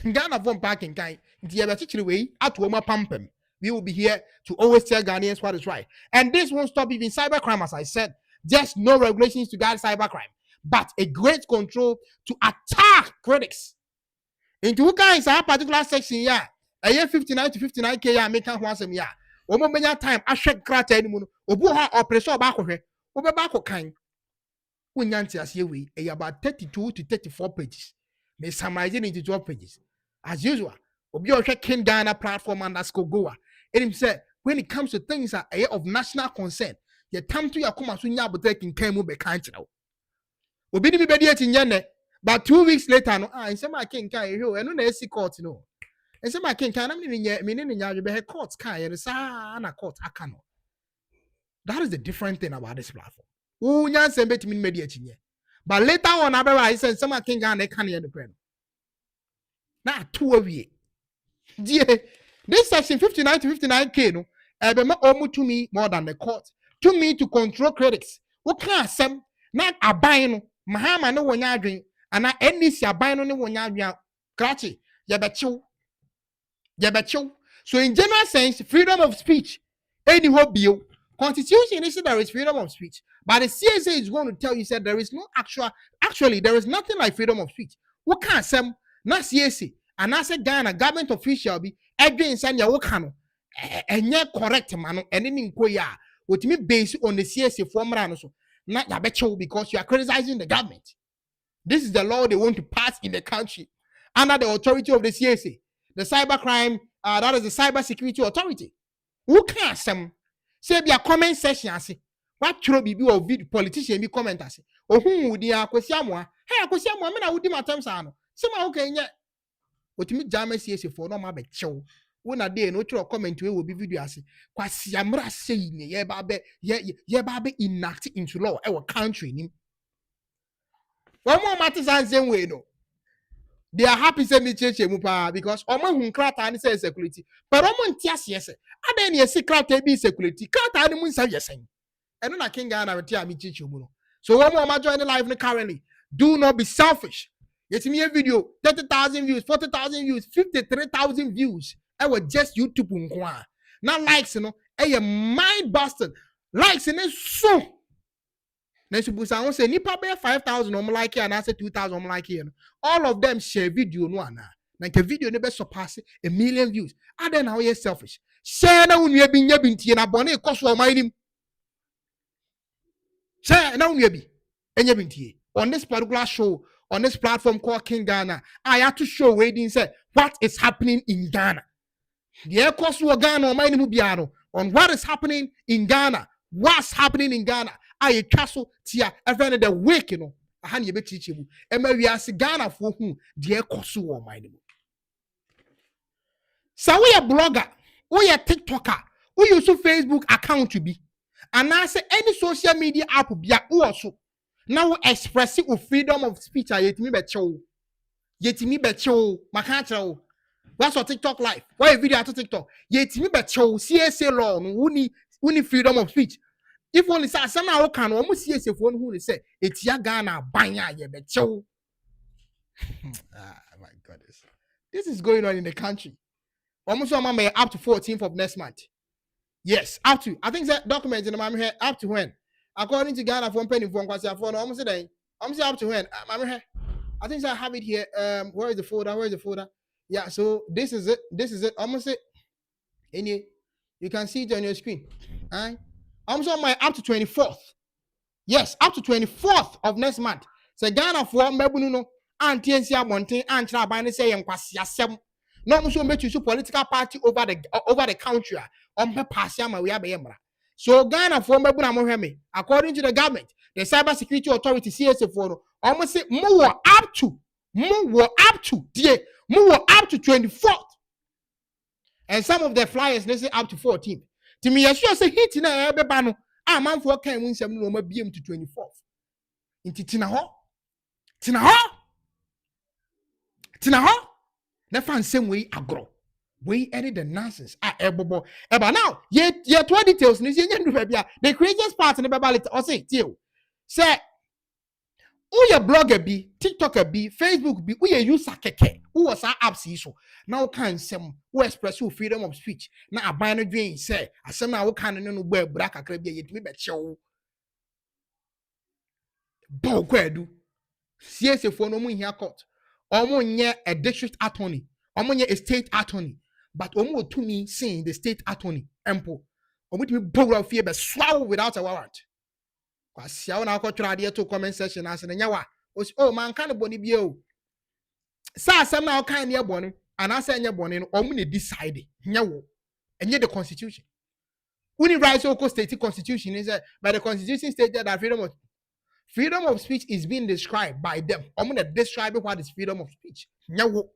Ghana from parking kind the chichiri way at woma pampem. We will be here to always tell Ghanaians what is right. And this won't stop even cybercrime, as I said. Just no regulations to guide cybercrime, but a great control to attack critics. Into who guys a particular section, yeah, a year 59 to 59K, yeah, make one some yeah. Omo many time, I check crater anymore. Obuha or pressure back of her, over back of kind. When Yancy as here, we about 32 to 34 pages. They summarizing into 12 pages. As usual, Obio K1ng Ghana platform underscore goa. And him said, when it comes to things that are of national concern, you come to your command soon ya but taking K1ng Ghana. Obi ni bedi eti nyene, but 2 weeks later no in say my K1ng Ghana yo eno na esi court no. And say my K1ng Ghana me ni nya be court kan ye sa na court aka no. That is the different thing about this platform. Who nya say betimi medi eti nye. But later on abeba he say my K1ng Ghana kan ye no pre no. Na to awie. This section 59 to 59K no almost to me more than the court. To me to control critics. What can some not a buying Mahama no one yardring and I any see a buying on the one yard cratchy. Yabacho. So in general sense, freedom of speech, any bill, constitution is there is freedom of speech. But the CSA is going to tell you said there is no actually there is nothing like freedom of speech. What can some not CSA and I said Ghana government official be again send your work and yet correct man and then inquire what me based on the CSA formula so not yabecho because you are criticizing the government. This is the law they want to pass in the country under the authority of the CSA, the cybercrime, that is the cybersecurity authority. Who can some say be a comment section and say what should be or video politician be commenters or who would ya kwesiamwa hey kwesiamwa me na wudi matam sa no sema okay nya otimi jama CSA for no ma be chew wona dey no tro comment we will be video ase kwasi amra say ne ye ba be enact into law our country ni one more matters and same way no they are happy say me cheche mu pa because omo hu krata ni say security but omo ntia se adan ne secret be security krata ni mu nsa yesen eno na K1ng Ghana reti a me cheche mu no so one more join the live currently. Do not be selfish. Yet me a video 30,000 views, 40,000 views, 53,000 views. I was just YouTube nkwa. Now likes, you know, a mind busted. Likes and then so. Next to I say nipa be 5,000 like here and I say 2,000 like here. All of them share video no na. Like a video never surpass 1 million views. And then how you selfish. Share na unye bi nya binti na bone koso o mind him. Share na unye bi enya binti. On this particular show, on this platform called K1ng Ghana, I have to show waiting say what is happening in Ghana. The koso Ghana o mind mu biaro on what is happening in Ghana. What's happening in Ghana? I castle tia even the week you know. Ahani be teach you. Ema we as Ghana for who the koso o mind mu. So we a blogger, we a TikToker, we use Facebook account to be. And I say any social media app be also. Now expressing freedom of speech yetimi becho makantra what's your TikTok live why video to TikTok yetimi becho CSA law no woni freedom of speech if only say na can o mu CSA for who say etia Ghana banya ye becho my goodness, this is going on in the country. Almost may up to 14th of next month. Yes, up to I think that document in my head up to when. According to Ghana from penny from Kwasia for almost a day. I'm saying up to when. I think I have it here. Where is the folder? Yeah, so this is it. Almost it. Any you can see it on your screen. Alright. I'm on my up to 24th. Yes, up to 24th of next month. So Ghana for Mebuno and TNC Monte and Trabani say and Kwasia Sem. No much make you political party over the country. Pasiama we are. So Ghana for Mebuna according to the government, the cybersecurity authority CSA4 almost say more up to 24th. And some of the flyers they say up to 14th. To me, I sure say hit in a bano. A man for K1ng Ghana BM to 24th. Inti tina ho. Never same way agro. We edit the nonsense. Ebobo. Eba now. Ye 20 details. The craziest part in the Bible. Or say tell. Say. Who your blogger be, TikToker be, Facebook be, who you use keke, who was our apps issue. Now can some who express your freedom of speech. Now a binary dream say, I some now can no wear black a crab yet me bet show. Bow do. CSA for no more here court. Almost near a district attorney, almost near a state attorney, but almost to me saying the state attorney, ample. Almost me bow of fear but swallow without a warrant. Kwasi awo na akotwra de to comment section ase na nyawa oh man kan boni bio sa asem na kan ne boni anasa enye boni no omu ne decide nyawo enye the constitution uni rights of state constitution is by the constitution stated that freedom of speech is being described by them omu ne describe what is freedom of speech nyawo.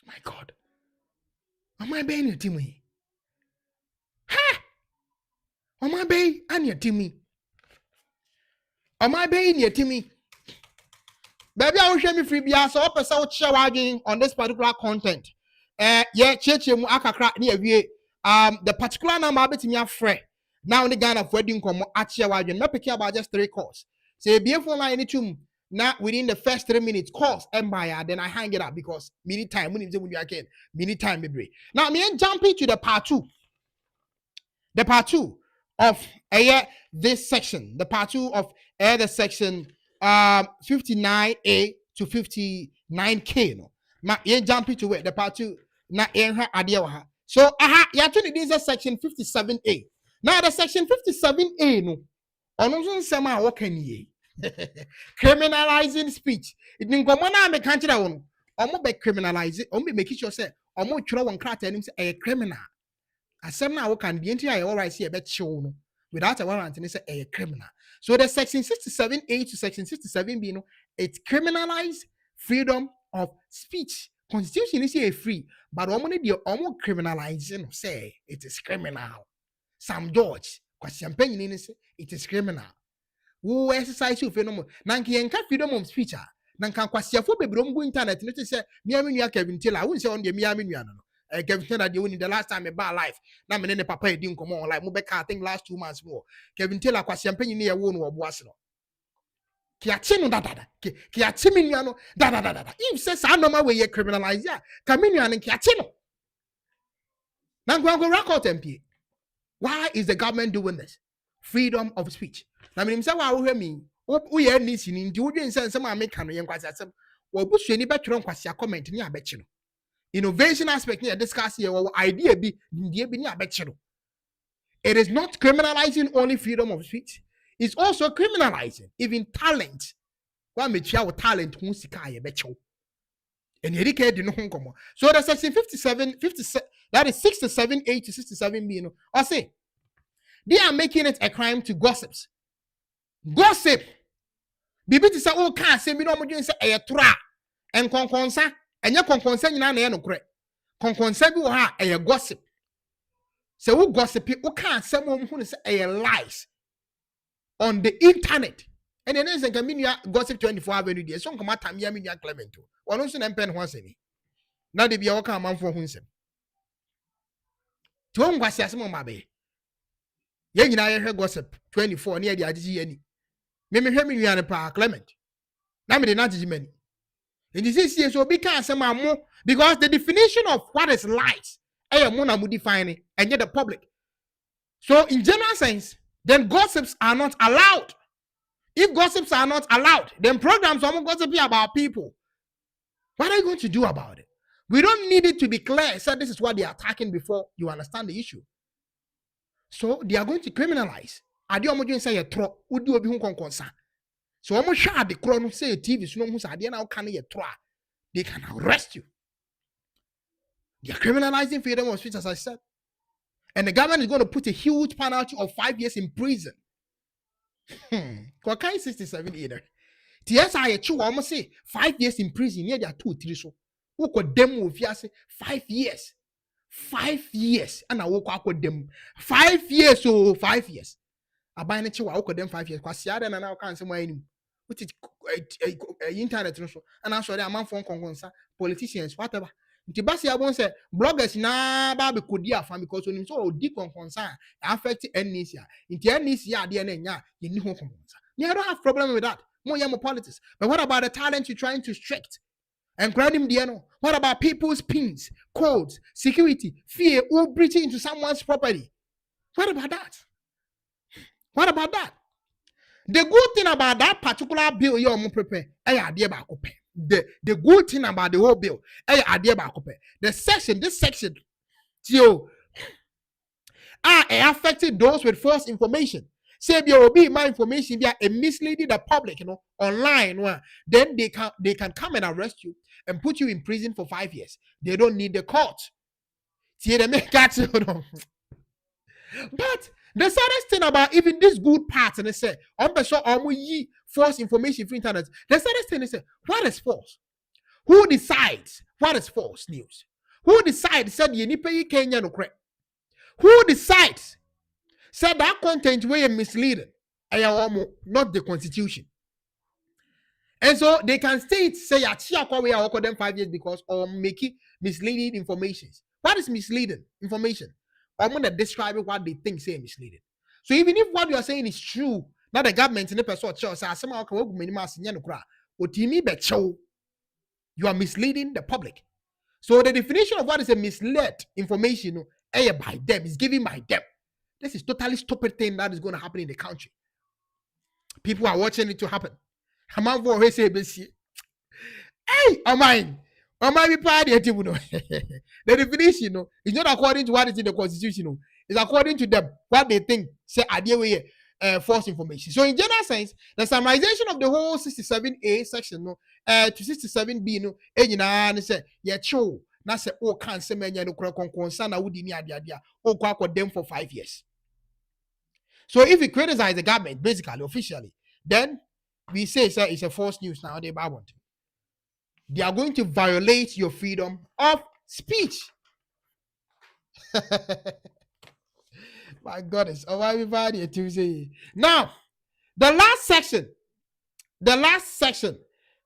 My God, am I being your team? Am I being your Timmy? Am I being your Timmy? Baby, I will show me free beer, so I will share on this particular content. Yeah, church mu akakra near we the particular number bit me afre. Now the Ghana for wedding come at share wagon. Not pick about just 3 calls. Say beautiful line to now within the first 3 minutes calls and buyer, then I hang it up because minute time when you again, minute time maybe. Now me jump into the part 2. The part 2 of this section, the part 2 of the section 59A to 59K. No, now you jump into it. The part 2 na idea. So you actually this is section 57A. Now the section 57A no, on sema what can ye criminalizing speech. It means come on, me can't tell you. Omo be criminalize it. Omo make sure say omo try one crack and him say a criminal. Asem na can the entire all right see a bet show no without a warrant and say a criminal. So the section 67A to section 67B no, it criminalize freedom of speech. Constitution is here free, but almost criminalizing say it is criminal. Sam George, question penny say it is criminal. Who exercise you phenomenon? Nanki enka freedom of speech. Nanka question for baby go internet. Let say me Kevin Taylor. I won't say on the me no. Kevin Taylor, the last time I buy life. Now, me ne papa didn't come on like Mubeka. I think last 2 months more. Kevin Taylor, kwa champagne near one or boasno. Kiachino da. Kiachiminiano da. If says I know my way, you criminalize ya. Caminian and Kiachino. Now go record MP. Why is the government doing this? Freedom of speech. Now, me say why we mean. We are listening. Do you sense some American young kwasiasem? Well, bush any better on kwasia comment ni abetino. Innovation aspect here discuss here or idea be it is not criminalizing only freedom of speech, it's also criminalizing even talent. One may share talent who sika becho. And educate no home. So the section 57, that is 67A to 67B, you know. I say they are making it a crime to gossips. Gossip. Bibi to say, oh, can't say me no more say a tra and conconsa. And your concern in an correct. Concern you are a gossip. So who gossip? Who can't someone who is a lies on the internet. And then there's a community gossip 24 hours a day. So come out time Yaminia Clemento. One also pen once any. Now they be all come on for himself. To whom was Yasmo Mabe? Yen I heard gossip 24 near the IGN. Maybe hear me on a Clement. Now me the not many. And this is so because the definition of what is lies, define it, and yet the public. So in general sense, then gossips are not allowed. If gossips are not allowed, then programs are going to be about people. What are you going to do about it? We don't need it to be clear. So this is what they are attacking before you understand the issue. So they are going to criminalize. Say a tro, would do a concern. So almost shot the crown say TV so no now can try. They can arrest you. They are criminalizing freedom of speech, as I said. And the government is going to put a huge penalty of 5 years in prison. Kwa 67 either. TSI chu almost say 5 years in prison. Yeah, there are 2 3 so. Who could demo if you say 5 years? 5 years. And I woke up with them 5 years, so 5 years. aban ne chewa wokɔ dem 5 years kwasi ada na na kan se mo anim wuti internet no so ana so dey amanfo nkonkonsa politicians whatever nti basi abon say bloggers na ba be kodi afa because onim so odi konkonsa affect NEC nti NEC ade na nya ye ni ho konkonsa me I don't have problem with that mo yam politics but what about the talent you're trying to extract and him the no what about people's pins codes security fear or breaching into someone's property what about that the good thing about that particular bill you are prepare the good thing about the whole bill this section affected those with false information. Say there will be my information via a misleading the public, online. Then they can come and arrest you and put you in prison for 5 years. They don't need the court. See they make that. But the saddest thing about even this good part, and they say, false information for internet. The saddest thing is, what is false? Who decides what is false news? Who decides said you need pay Kenya no correct? Who decides said that content way misleading? Not the constitution. And so they can state say we are them 5 years because or making misleading information. What is misleading information? I'm gonna describe what they think say misleading. So even if what you are saying is true, not the government in the person you are misleading the public. So the definition of what is a misled information by them is given by them. This is totally stupid thing that is going to happen in the country. People are watching it to happen. Hey, mine be party. The definition is not according to what is in the constitution. It's according to them what they think say idea false information. So in general sense, the summarization of the whole 67A section to 67B say na say can say menya no concern na wudi ni adia them for 5 years. So if you criticize the government basically officially, then we say it's a false news now. They are going to violate your freedom of speech. My goodness, everybody Tuesday. Now, the last section.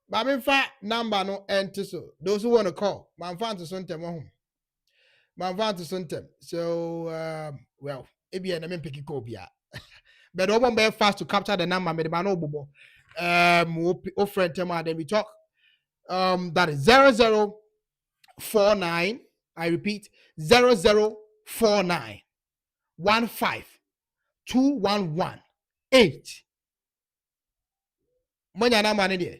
But number no enter so those who want to call, man fan to suntem home. Man fan to suntem. So well, maybe I never pick it copia. But I won't be fast to capture the number. But man, bobo. Friend tema then we talk. That is 0049. I repeat 0049 15211 Monya number there.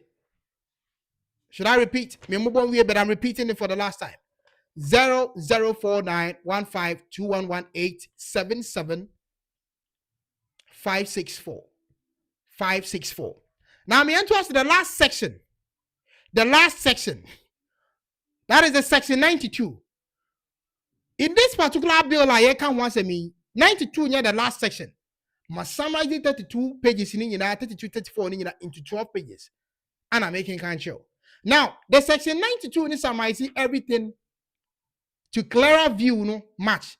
Should I repeat? But I'm repeating it for the last time. 0049 15211 77 564 564. Now I'm interested in the last section. That is the section 92. In this particular bill, I can once me 92 near the last section. My summarize 32 pages in 32, 34 into 12 pages. And I'm making kind of show. Now, the section 92 in summarizing everything to clearer view match.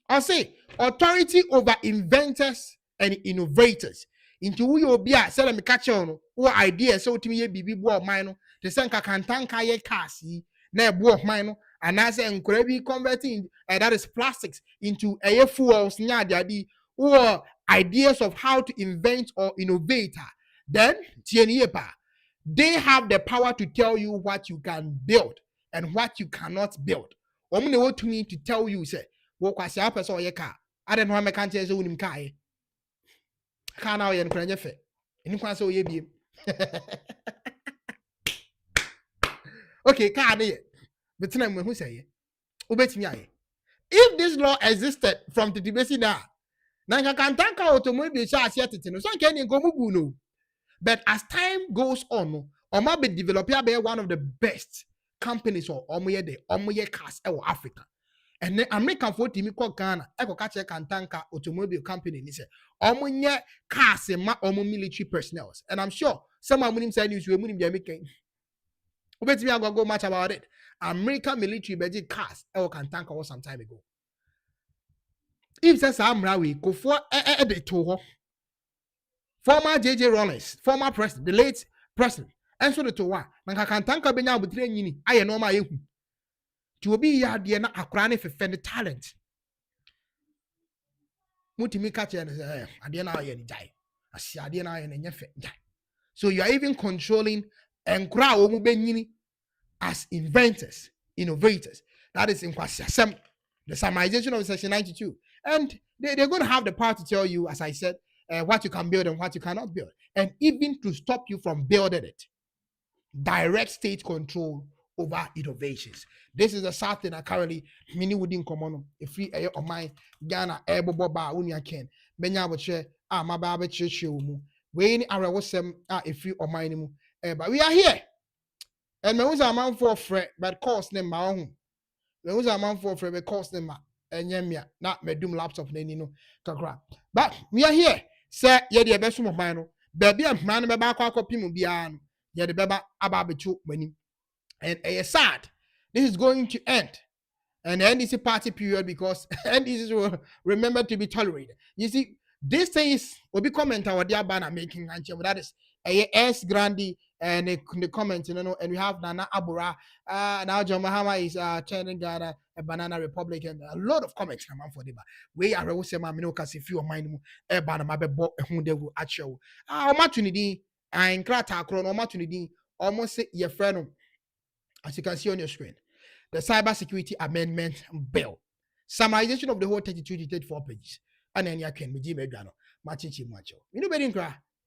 I'll say authority over inventors and innovators. Into who you'll be at selling me catch on or ideas so to me be board mine. The Sanka can tank a cassie, near board mine, and as an incredibly converting that is plastics into a fuels or ideas of how to invent or innovate. Then they have the power to tell you what you can build and what you cannot build. Only want to me to tell you say, "What was your person or your car? I don't know how I can't tell you car. Car now you're in Kranjefe. In Kwanso ye be." Okay, car there. But tonight when who say it? If this law existed from the debate now, Nanka can tank automobile charge yet no so can go no. But as time goes on, Oma be developer be one of the best companies or omoye cars in Africa. And then American for Timmy called Ghana, Echo Catcher can tank automobile company. He said, omoye cars and military personnel. And I'm sure some of them say news we wouldn't be making. Bet me I go much about it. American military budget cars can tank some time ago. If says I'm rawi, go for a to former JJ Rollins, former president, the late president, and so the towa. Nankakantanka benya butre nyini. Aye no ma yehu. To be ya de na akra ne fefende talent. Mutimi ka che say ade na aye ni jai. Asi ade na aye ne nyefe jai. So you are even controlling enkra wo mu benyini as inventors, innovators. That is in Kwasiasem, the summarization of section 92. And they're going to have the power to tell you, as I said, what you can build and what you cannot build. And even to stop you from building it. Direct state control over innovations. This is a sad thing that currently many wouldn't come on. If we are on my Ghana, Eboba, Unia Ken, Benya Boche, my Baba Chichu, Wayne Arawasem, if you or mine, but we are here. And me was a man for friend, but cost them my own. Me was a man for friend, but cost them and yemia, not me doom laptop, no kakra. But we are here. Say, ye the best of mine. Baby, a man, my back, copy Mubian, ye the beba ababichu money. And a sad, this is going to end. And end is a party period because NDCs will remember to be tolerated. You see, this thing is will be comment our dear banner making and that is a S Grandi and the comment, and we have Nana Abura, now John Mahama is K1ng Ghana, a banana republic, and a lot of comments come for the we are also my minocas if you mind a banner, my book, whom they will at show. Opportunity, and Krata Cron, opportunity, almost say your friend, as you can see on your screen. The cybersecurity amendment bill, summarization of the whole 32 to 34 pages, and then you can be Jimmy Gano, Machichi Macho. You know,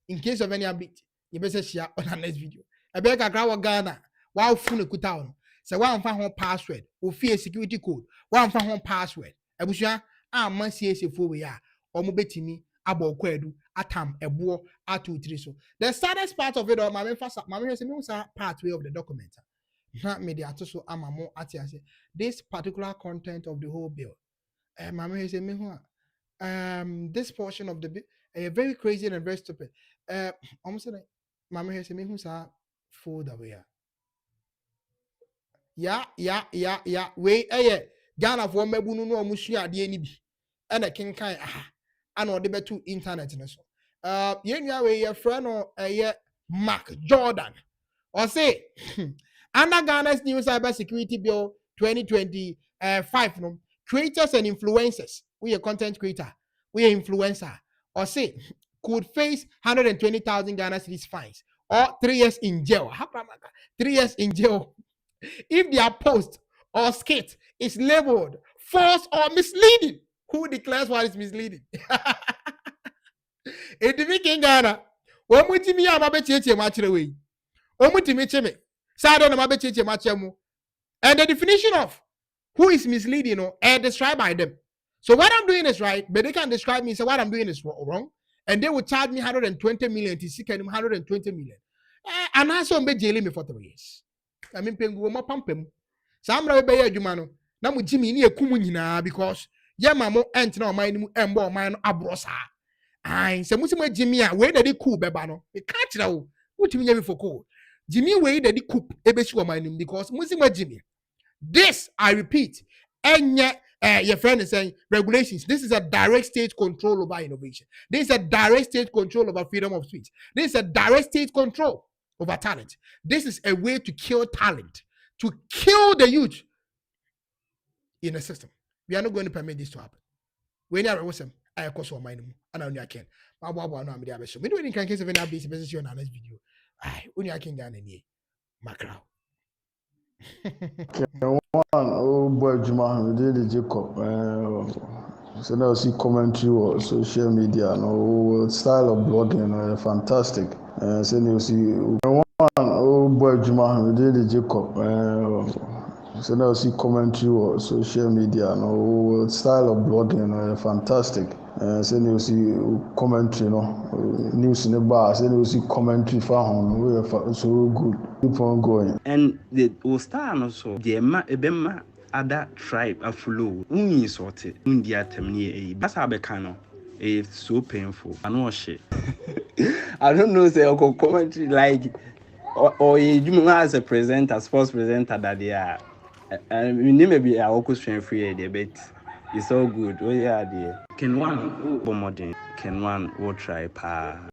in case of any update. You better share on our next video. I beg a Ghana Ghana. Wow, phone kutown. So one found home password. Or fear security code. One found home password. I wish I must see a fool we are. Or mobetimi, abo kwedu, atam, a boar, a2 so. The saddest part of it all, my has a part way of the document. Not media to so am more at this particular content of the whole bill. Mamma has a this portion of the bill, very crazy and very stupid. Almost like Mamma has a me who's a food away. Yeah. We Ghana for Mebunu no Musia DNB and a king kind and or the better internet. Your friend or a Mark Jordan or say under Ghana's new cybersecurity bill 2025, creators and influencers, we are content creator, we are influencer, or say could face 120,000 Ghana cedis fines or 3 years in jail. 3 years in jail if their post or skit is labeled false or misleading. Who declares what is misleading? In the K1ng Ghana, when we see me, I'm a bit much away. And the definition of who is misleading or described by them. So what I'm doing is right, but they can describe me. So what I'm doing is wrong. And they will charge me 120 million to seek 120 million. And I saw me jailing me for 3 years. I mean, pengu mo pampem. Some rabbi jumano. Na mu Jimmy ni ekumu nyina because ya mamo ent na o man mu embo o man abrosa. Ai, se musi mo Jimmy a we dey cool beba no. E ka kira wo. Wutimi nya me for cool. Jimmy we dey coup ebesi o man because musi mo Jimmy. This, I repeat, and yet your friend is saying regulations. This is a direct state control over innovation. This is a direct state control over freedom of speech. This is a direct state control over talent. This is a way to kill talent, to kill the youth in the system. We are not going to permit this to happen. When you are awesome, I of course will mind and only I can. We do it in case of any updates. Message you on our next video. I only I can get any macro. Oh boy, Juma, we did the Jacob. So now see commentary on social media. No style of blogging, fantastic. So now see oh boy, Juma, we did the Jacob. So now see commentary on social media. No style of blogging, fantastic. So now see commentary, news in the bar. So now see commentary for home. So good. Keep on going. And the Ostar also the Ebema other tribe a flow. Uni sorted India terminate. That's how becano. It's so painful. I know shit. I don't know say Uncle commentary like or you as a presenter, sports presenter that they are. And we maybe a orchestra free debate. It's all good. Oh yeah, dear. K1ng modern. K1ng will try pa.